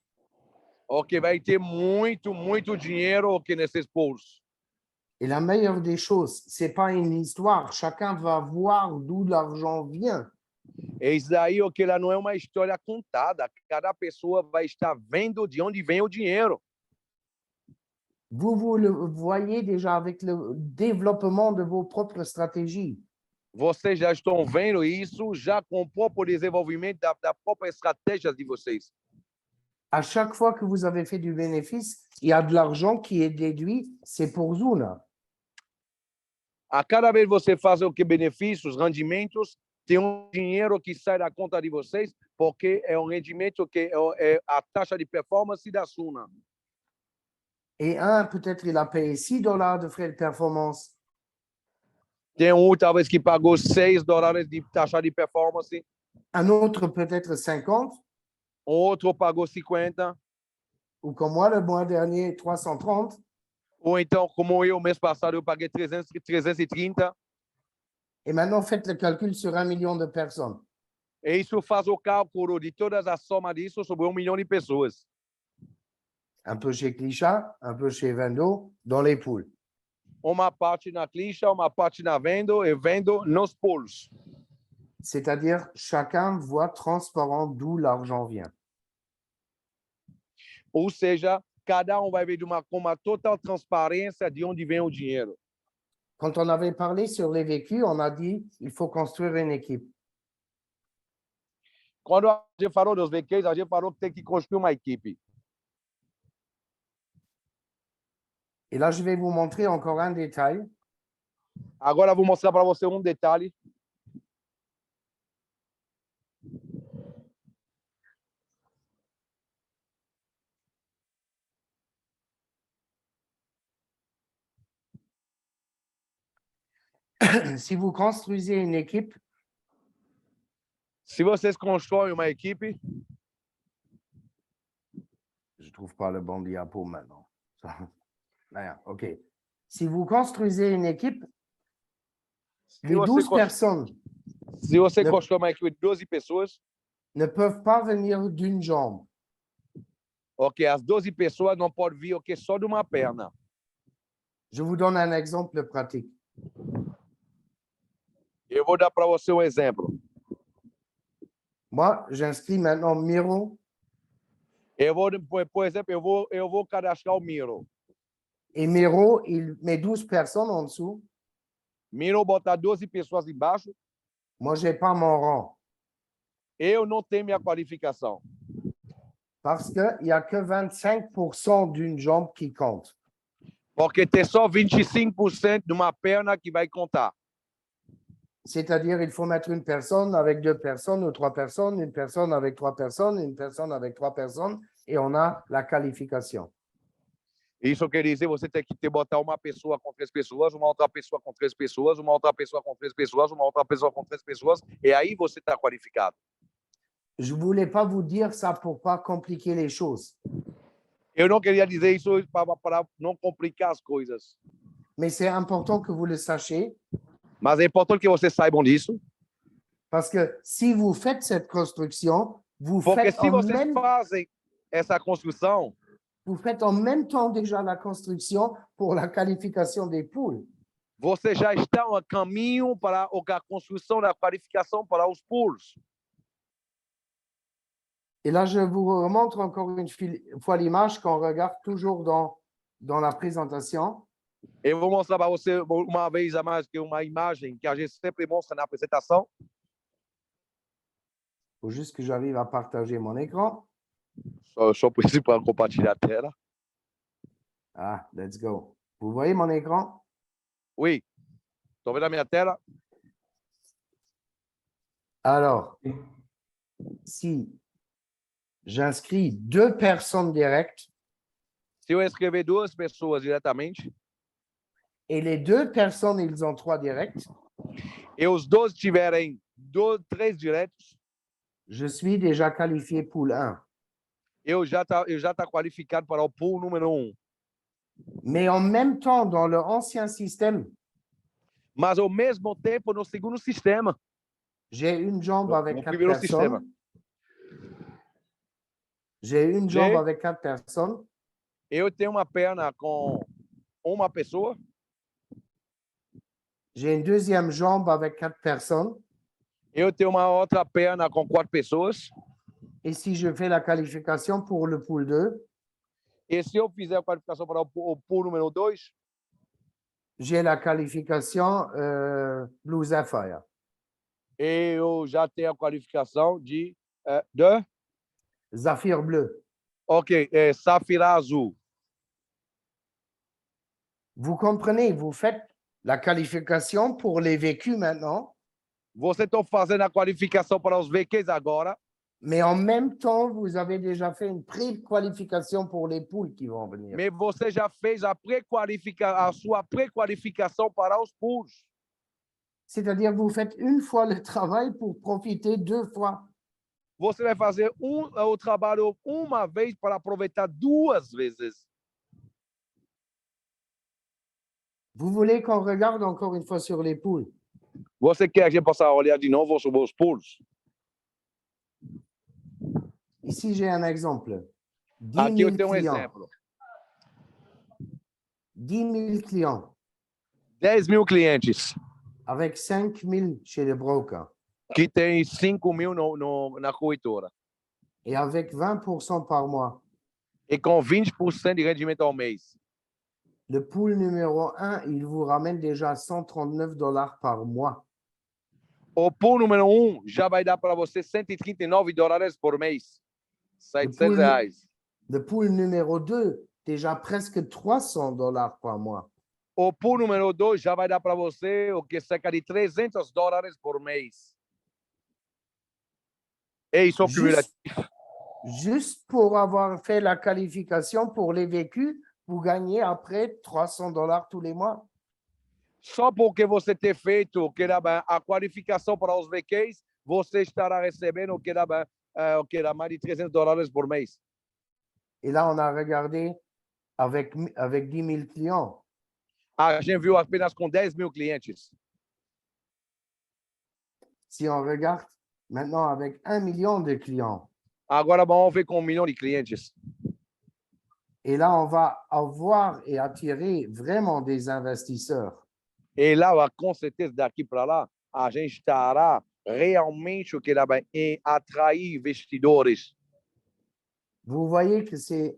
Ok, vai ter muito dinheiro ok, nesses polos. Et la meilleure des choses, c'est pas une histoire. Chacun va voir d'où l'argent vient. E isso daí, ok, lá não é uma história contada. Cada pessoa vai estar vendo de onde vem o dinheiro. Vous le voyez déjà avec le développement de vos propres stratégies. Vocês já estão vendo isso já com o próprio desenvolvimento da própria estratégia de vocês. À chaque fois que vous avez fait du bénéfice, il y a de l'argent qui est déduit, c'est pour Zuna. A cada vez você faz o que benefícios, rendimentos, tem dinheiro que sai da conta de vocês, porque é um rendimento que é a taxa de performance da Suna. Et un, peut-être, il a payé $6 de frais de performance. Tem talvez que pagou $6 de taxa de performance. Un autre, peut-être 50. Outro pagou 50. Ou comme moi, le mois dernier, 330. Ou então, como eu, mês passado, eu paguei 330. Et maintenant, faites le calcul sur 1 million de personnes. E isso faz o cálculo de todas as somas disso sobre 1 milhão de pessoas. Un peu chez Clichat, un peu chez Vendo, dans les poules. Uma parte na Clichat, uma parte na Vendo e Vendo nos polos. C'est-à-dire, chacun voit transparent d'où l'argent vient. Ou seja, cada vai ver com uma total transparência de onde vem o dinheiro. Quand on avait parlé sur les vécus, on a dit il faut construire une équipe. Quando a gente falou dos VQs, a gente falou que tem que construir uma equipe. Et là, je vais vous montrer encore un détail. Agora eu vou mostrar para você um detalhe. Si vous construisez une équipe, se vocês constroem uma equipe, je ne trouve pas le bon diapo maintenant. OK. Si vous construisez une équipe, les 12 personnes se você constrói uma equipe de 12 pessoas, ne peuvent pas venir d'une jambe. Ok, as 12 pessoas não podem vir ok, só de uma perna. Je vous donne un exemple pratique. Eu vou dar para você um exemplo. Moi, j'inscris maintenant Miro. Eu vou, por exemplo, eu vou cadastrar o Miro. Et Miro, il met 12 personnes en dessous. Miro botar 12 pessoas embaixo. Moi, je n'ai pas mon rang. Eu não tenho minha qualificação. Parce qu'il n'y a que 25% d'une jambe qui compte. Porque tem só 25% de uma perna que vai contar. C'est-à-dire, il faut mettre une personne avec 2 personnes ou 3 personnes, une personne avec 3 personnes, une personne avec 3 personnes, et on a la qualification. Isso quer dizer, você tem que botar uma pessoa com 3 pessoas, uma outra pessoa com 3 pessoas, uma outra pessoa com 3 pessoas, uma outra pessoa com 3 pessoas, e aí você está qualificado. Je ne voulais pas vous dire ça pour ne pas compliquer les choses. Eu não queria dizer isso para não complicar as coisas. Mais c'est important que vous le sachiez. Mas é importante que vocês saibam disso. Parce que si vous faites cette construction, vous Porque faites, se vocês fazem essa construção, vous faites en même temps déjà la construction pour la qualification des poules. Você já está a caminho para a construção da qualificação para os pools. Et là, je vous remontre encore une fois l'image qu'on regarde toujours dans la présentation. Eu vou mostrar para você uma vez a mais que uma imagem que a gente sempre mostra na apresentação. Il faut juste que j'arrive à partager mon écran. Só preciso para compartilhar a tela. Ah, let's go. Vous voyez mon écran? Oui. Estou vendo a minha tela? Alors, si j'inscris 2 personnes directes Se eu escrever 2 pessoas diretamente et les 2 personnes, ils ont 3 directs, e os 2 tiverem 3 diretos, je suis déjà qualifié pool 1. eu já tá qualificado para o pool número 1. Mais en même temps, dans le ancien système, Mas ao mesmo tempo, no segundo sistema, j'ai une jambe avec no 4 primeiro sistema, personnes. J'ai une jambe avec 4 personnes. eu tenho uma perna com uma pessoa, J'ai une deuxième jambe avec 4 personnes. eu tenho uma outra perna com 4 pessoas, Et si je fais la qualification pour le pool 2, e se eu fizer a qualificação para o pool número 2, j'ai la qualification Blue Sapphire. eu já tenho a qualificação de Zafir bleu. ok, Safira azul. Vous comprenez, vous faites la qualification pour les vécus maintenant, Você está fazendo a qualificação para os VQs agora, mais en même temps, vous avez déjà fait une pré-qualification pour les poules qui vont venir. mas você já fez a sua pré-qualificação para os pools. C'est-à-dire, vous faites une fois le travail pour profiter 2 fois. Você vai fazer o trabalho uma vez para aproveitar 2 vezes. Vous voulez qu'on regarde encore une fois sur les poules? Você quer que a gente possa olhar de novo sobre os pools? Ici, j'ai un exemple. 10 Aqui eu 000 tenho um clients. exemplo. 10 000 clients 10.000 clientes avec 5 000 chez le broker que tem 5.000 na corretora et avec 20% par mois. e com 20% de rendimento ao mês. Le pool numéro 1, il vous ramène déjà 139 $ par mois. O pool número 1 já vai dar para você $139 por mês. R$700. Le pool numéro 2, déjà presque 300 $ par mois. O pool número 2 já vai dar para você o que cerca de $300 por mês. E isso cumulativo. Juste pour avoir fait la qualification pour les vécus, vous gagnez après 300 $ tous les mois. Só porque você ter feito a qualificação para os VQs, você estará recebendo mais de $300 por mês. Et là, on a regardé avec 10 000 clients. A gente viu apenas com 10.000 clientes. Si on regarde maintenant avec 1 million de clients, Agora vamos ver com 1 milhão de clientes. et là, on va avoir et attirer vraiment des investisseurs. E lá, com certeza, daqui para lá, a gente estará realmente em atrair investidores. Vous voyez que c'est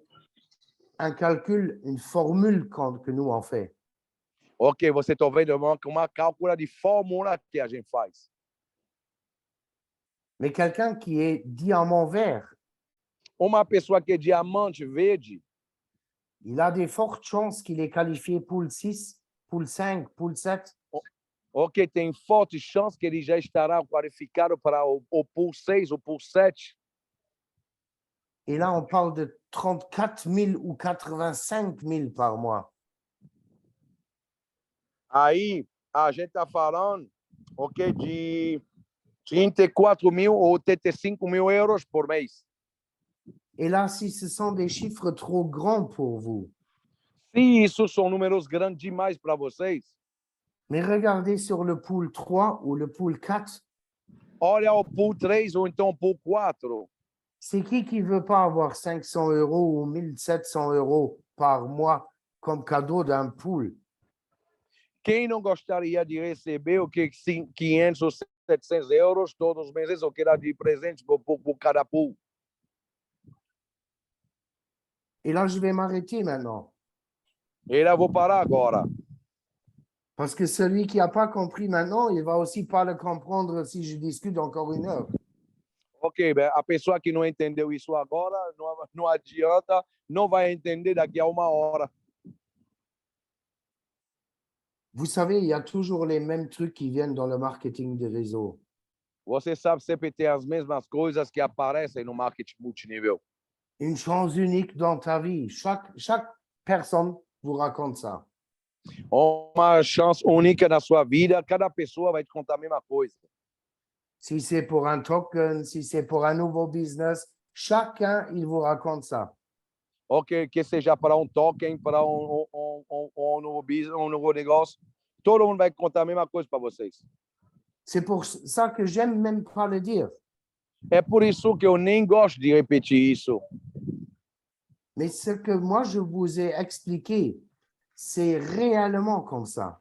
un calcul, une formule que nous on fait. Ok, você está vendo uma cálcula de fórmula que a gente faz. Mais quelqu'un qui est diamant vert, Uma pessoa que é diamante verde, il a des fortes chances qu'il est qualifié pool 6, pool 5, pool 7. ok, tem forte chance que ele já estará qualificado para o pool 6, o pool 7. Et là, on parle de 34 000 ou 85 000 par mois. Aí, a gente está falando, ok, de 34.000 ou 85.000 euros por mês. Et là, si ce sont des chiffres trop grands pour vous, Se isso são números grandes demais para vocês, mais regardez sur le pool 3 ou le pool 4, olha o pool 3 ou então o pool 4. c'est qui veut pas avoir 500 € ou 1 700 € par mois comme cadeau d'un pool? Quem não gostaria de receber o que 500 ou 700 euros todos os meses ou que era de presente por cada pool? Et là, je vais m'arrêter maintenant. E lá vou parar agora. Parce que celui qui n'a pas compris maintenant, il va aussi pas le comprendre si je discute encore 1 heure. Ok, a pessoa que não entendeu isso agora, não adianta, não vai entender daqui a 1 hora. Vous savez, il y a toujours les mêmes trucs qui viennent dans le marketing de réseau. Você sabe sempre tem as mesmas coisas que aparecem no marketing multinível. Une chance unique dans ta vie. Chaque personne vous raconte ça. Uma chance única na sua vida, cada pessoa vai te contar a mesma coisa. Si c'est pour un token, si c'est pour un nouveau business, chacun, il vous raconte ça. Ok, que seja para token, para novo business, novo negócio, todo mundo vai contar a mesma coisa para vocês. C'est pour ça que j'aime même pas le dire. É por isso que eu nem gosto de repetir isso. Mais ce que moi, je vous ai expliqué, c'est réellement comme ça.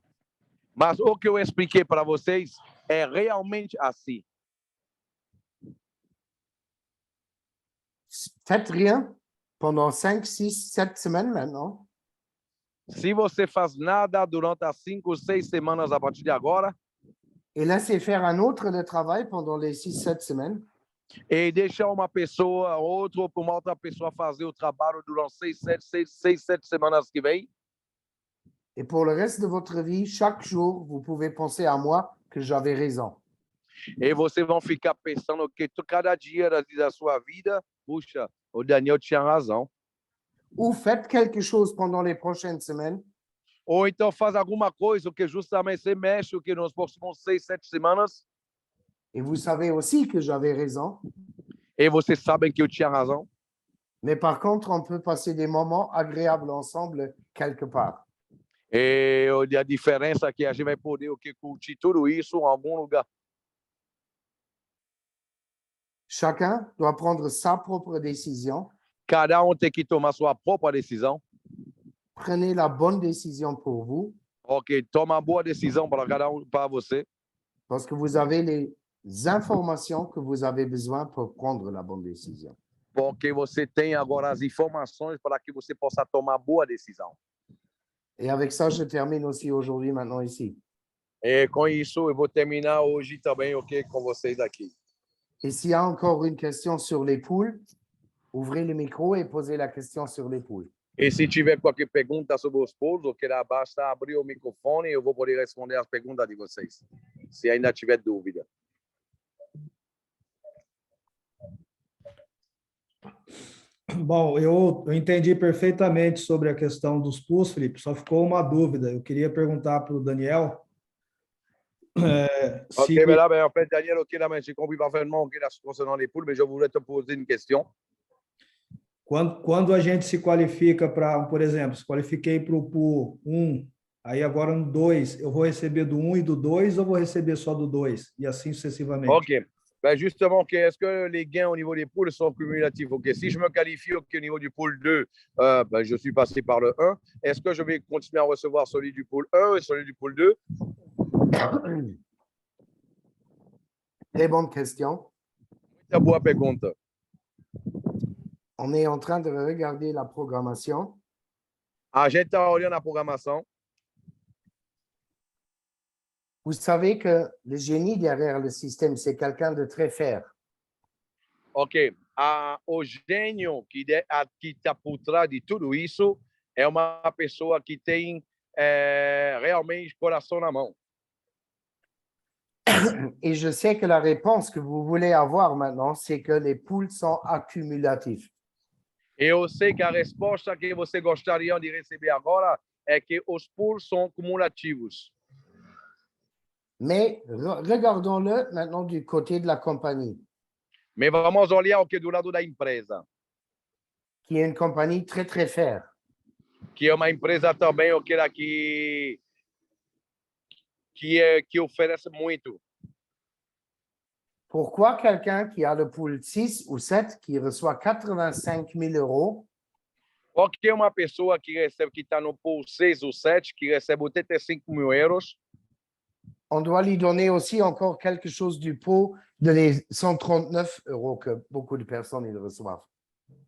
Mas o que eu expliquei para vocês é realmente assim. Faites rien pendant 5, 6, 7 semaines maintenant. Se você faz nada durante as 5, 6 semanas a partir de agora, Et laissez faire un autre le travail pendant les 6, 7 semaines. e deixar uma pessoa, uma outra pessoa fazer o trabalho durante 6, 7 semanas que vem. Et pour le reste de votre vie, chaque jour, vous pouvez penser à moi que j'avais raison. E vocês vão ficar pensando que cada dia da sua vida, puxa, o Daniel tinha razão. Ou faites quelque chose pendant les prochaines semaines. Ou então faz alguma coisa que justamente você mexe o que nos próximos 6, 7 semanas. Et vous savez aussi que j'avais raison. E vocês sabem que eu tinha razão. Mais par contre, on peut passer des moments agréables ensemble quelque part. E a diferença é que a gente vai poder curtir tudo isso em algum lugar. Chacun doit prendre sa propre décision. Cada tem que tomar sua própria decisão. Prenez la bonne décision pour vous. Ok, toma uma boa decisão para cada para você. Parce que vous avez les informations que vous avez besoin pour prendre la bonne décision. Porque você tem agora as informações para que você possa tomar boa decisão. Et avec ça, je termine aussi aujourd'hui, maintenant ici. E com isso, eu vou terminar hoje também, ok, com vocês aqui. Et s'il y a encore une question sur les poules, ouvrez le micro et posez la question sur les poules. E se tiver qualquer pergunta sobre os poulos, ok, basta abrir o microfone e eu vou poder responder as perguntas de vocês, se ainda tiver dúvida. Bom, eu entendi perfeitamente sobre a questão dos pools, Felipe, só ficou uma dúvida. Eu queria perguntar para o Daniel. Ok, mais là, en fait, Daniel, ok, là, j'ai compris parfaitement ok, là, concernant les poules, mais je voulais te poser une question. Quando a gente se qualifica para, por exemplo, se qualifiquei para o pool 1, aí agora no 2, eu vou receber do 1 e do 2 ou vou receber só do 2? E assim sucessivamente. Ok. Ben justement, okay, est-ce que les gains au niveau des poules sont cumulatifs? Ok, si je me qualifie au niveau du pool 2, ben, je suis passé par le 1. Est-ce que je vais continuer à recevoir celui du pool 1 et celui du pool 2? Très bonne question. Muita boa pergunta. On est en train de regarder la programmation. A gente está olhando a programação. Vous savez que le génie derrière le système, c'est quelqu'un de très fier. Ok. O gênio que está por trás de tudo isso é uma pessoa que tem realmente coração na mão. Et je sais que la réponse que vous voulez avoir maintenant, c'est que les poules sont accumulatifs. Eu sei que a resposta que você gostaria de receber agora é que os pools são cumulativos. Mais regardons-le maintenant du côté de la compagnie. Mais vamos olhar o que do lado da empresa, qui est une compagnie très, très fière. que é uma empresa também que oferece muito. Pourquoi quelqu'un qui a le pool 6 ou 7 qui reçoit 85 000 euros Porque uma pessoa que está no pool 6 ou 7, que recebe 85 mil euros, on doit lui donner aussi encore quelque chose du pot de les 139 euros que beaucoup de personnes ils reçoivent.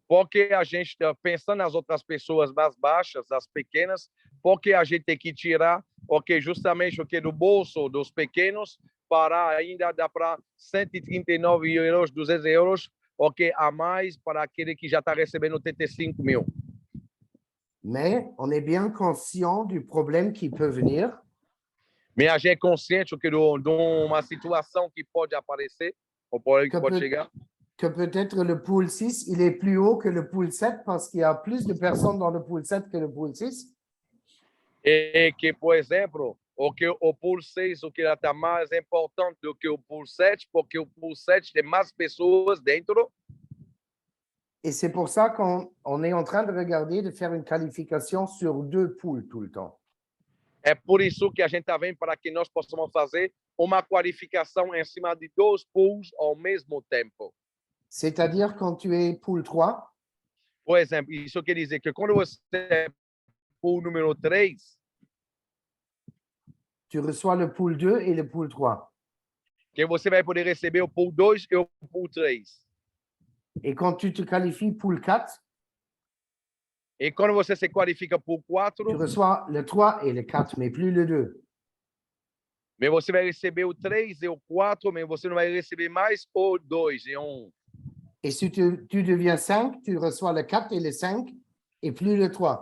porque a gente está pensando nas outras pessoas mais baixas, as pequenas, porque a gente tem que tirar, ok, justamente o que do bolso dos pequenos para ainda dar para 139 euros, 200 euros, ok, a mais para aquele que já está recebendo 85 mil. Mais on est bien conscient du problème qui peut venir. Mas a gente é consciente que de uma situação que pode aparecer, ou pode chegar. Que peut-être le pool 6, il est plus haut que le pool 7 parce qu'il y a plus de personnes dans le pool 7 que le pool 6. E que, por exemplo, o pool 6 o que está mais importante do que o pool 7, porque o pool 7 tem mais pessoas dentro. Et c'est pour ça qu'on est en train de regarder de faire une qualification sur 2 pools tout le temps. É por isso que a gente está vendo para que nós possamos fazer uma qualificação em cima de 2 pools ao mesmo tempo. C'est-à-dire quand tu es pool 3, Por exemplo, isso quer dizer que quando você é pool número 3, tu reçois le pool 2 et le pool 3. que você vai poder receber o pool 2 e o pool 3. Et quand tu te qualifies pool 4, E quando você se qualifica pool 4, tu reçois le 3 et le 4, mais plus le 2. mas você vai receber o 3 e o 4, mas você não vai receber mais o 2 e 1. Et si tu deviens 5, tu reçois le 4 et le 5 et plus le 3.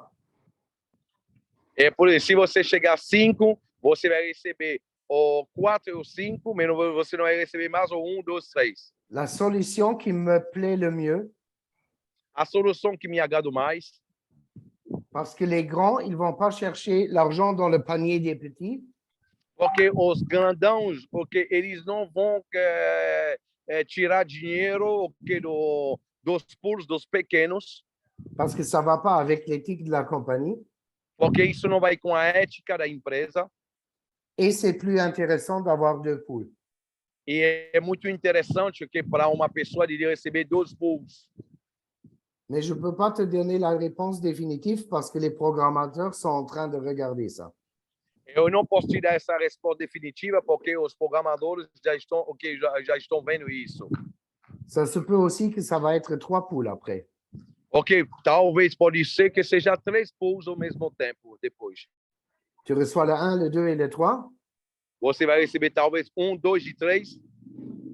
É por isso, se você chegar a 5, você vai receber o 4 e o 5, mas você não vai receber mais o 1, 2, 3. La solution qui me plaît le mieux, A solução que me agrada mais, parce que les grands, ils ne vont pas chercher l'argent dans le panier des petits. porque os grandões, porque eles não vão tirar dinheiro dos pools dos pequenos, Parce que ça ne va pas avec l'éthique de la compagnie. porque isso não vai com a ética da empresa. Et c'est plus intéressant d'avoir 2 pools. E é muito interessante que para uma pessoa de receber 2 pools. Mais je ne peux pas te donner la réponse définitive parce que les programmateurs sont en train de regarder ça. Eu não posso te dar essa resposta definitiva porque os programadores já estão vendo isso. Ça se peut aussi que ça va être 3 pools après. Ok, talvez pode ser que seja 3 pools ao mesmo tempo depois. Tu reçois le 1, le 2 et le 3. Você vai receber talvez 1, 2 e 3.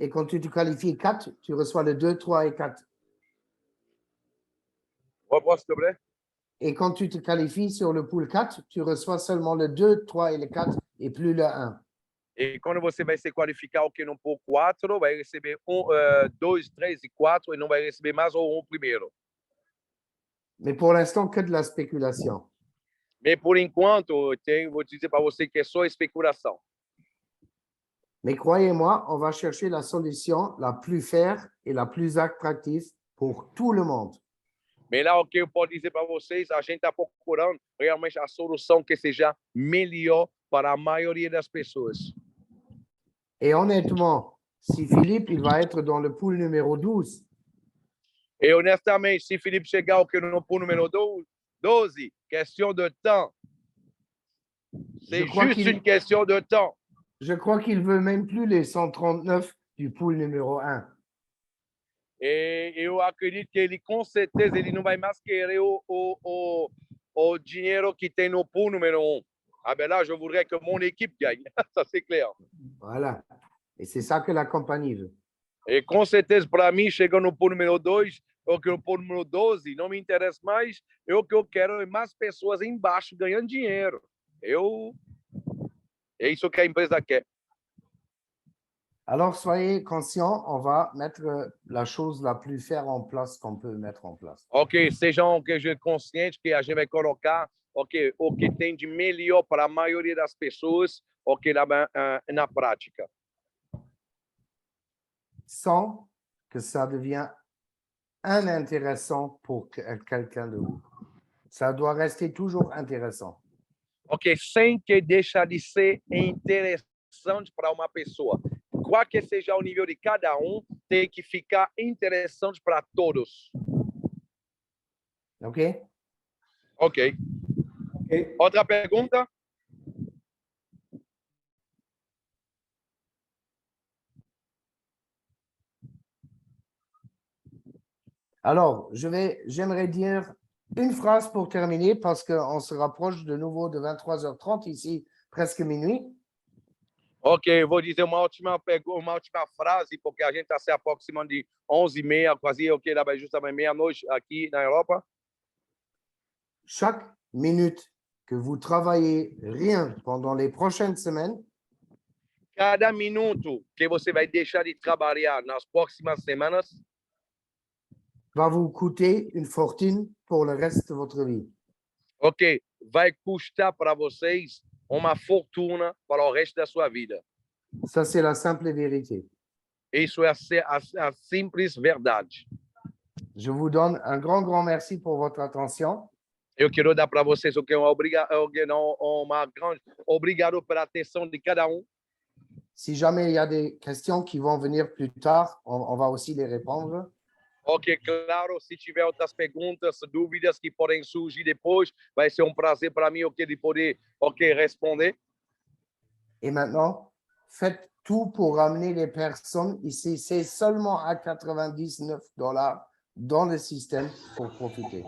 Et quand tu te qualifies 4, tu reçois le 2, 3 et 4. Reprends, s'il te plaît. Et quand tu te qualifies sur le pool 4, tu reçois seulement le 2, 3 et le 4 et plus le 1. E quando você vai se qualificar no pool 4, vai receber 2, 3 e 4 e não vai receber mais o 1 primeiro. Mais pour l'instant, que de la spéculation. Mas por enquanto, vou te dizer para você que é só especulação. Mais croyez-moi, on va chercher la solution la plus faire et la plus attractive pour tout le monde. Mas lá o que eu posso dizer para vocês, a gente está procurando realmente a solução que seja melhor para a maioria das pessoas. Et honnêtement, si Philippe il va être dans le pool numéro 12, E honestamente, se Felipe chegar no pool número 12, question de temps. C'est juste une question de temps. je crois qu'il ne veut même plus les 139 du pool numéro 1. E eu acredito que ele, com certeza, ele não vai mais querer o dinheiro que tem no pool número 1. Ah ben là, je voudrais que mon équipe gagne. Ça, c'est clair. Voilà. Et c'est ça que la compagnie veut. E com certeza, para mim, chegando no pool número 2, ou que o pool número 12, não me interessa mais. O que eu quero é mais pessoas embaixo ganhando dinheiro. É isso que a empresa quer. Alors, soyez conscients, on va mettre la chose la plus faire en place qu'on peut mettre en place. Ok, sejam conscientes que a gente vai colocar o que tem de melhor para a maioria das pessoas na prática. Sans que ça devienne inintéressant pour quelqu'un de vous. Ça doit rester toujours intéressant. Ok, sem que deixe de ser interessante para uma pessoa. Qual que seja o nível de cada tem que ficar interessante para todos. OK? Ok. Outra pergunta? Alors, j'aimerais dire une phrase pour terminer parce qu'on se rapproche de nouveau de 23h30 ici, presque minuit. Ok, vou dizer uma última frase, porque a gente está se aproximando de 11h30, quase justamente meia-noite aqui na Europa. Chaque minute que vous travaillez rien pendant les prochaines semaines, cada minuto que você vai deixar de trabalhar nas próximas semanas va vous coûter une fortune pour le reste de votre vie. ok, vai custar para vocês uma fortuna para o resto da sua vida. Ça, c'est la simple vérité. Isso é a simples verdade. Je vous donne un grand merci pour votre attention. Eu quero dar para vocês o que uma grande obrigado pela atenção de cada um. Si jamais il y a des questions qui vont venir plus tard, on va aussi les répondre. Ok, claro, se tiver outras perguntas, dúvidas que podem surgir depois, vai ser um prazer para mim de poder responder. Et maintenant, faites tout pour ramener les personnes ici. C'est seulement à 99 $ dans le système pour profiter.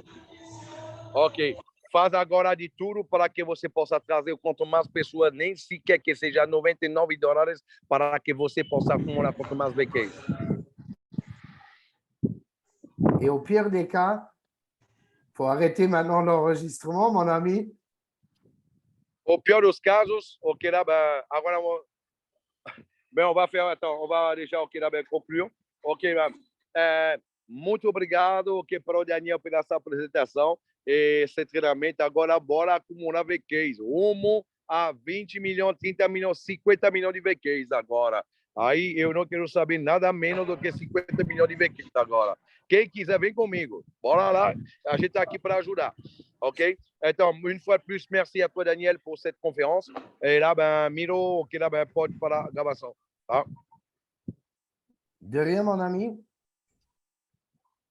Ok, faz agora de tudo para que você possa trazer quanto mais pessoas, nem sequer que seja $99, para que você possa acumular quanto mais VKs. Et au pire des cas, il faut arrêter maintenant l'enregistrement, mon ami. Au pior dos casos, ok, là, agora on va faire, attends, on va déjà conclure. Ok, muito obrigado para o Daniel pela essa apresentação e esse treinamento. Agora, bora acumular VKs. Rumo a 20 milhões, 30 milhões, 50 milhões de VKs agora. Aí eu não quero saber nada menos do que 50 milhões de VKs agora. Quem quiser, vem comigo. Bora lá, a gente está aqui para ajudar. Ok? Então, une fois de plus, merci à toi, Daniel, pour cette conférence. Et là, Miro, ok, là, pode para a gravação. Tá? De rien, mon ami.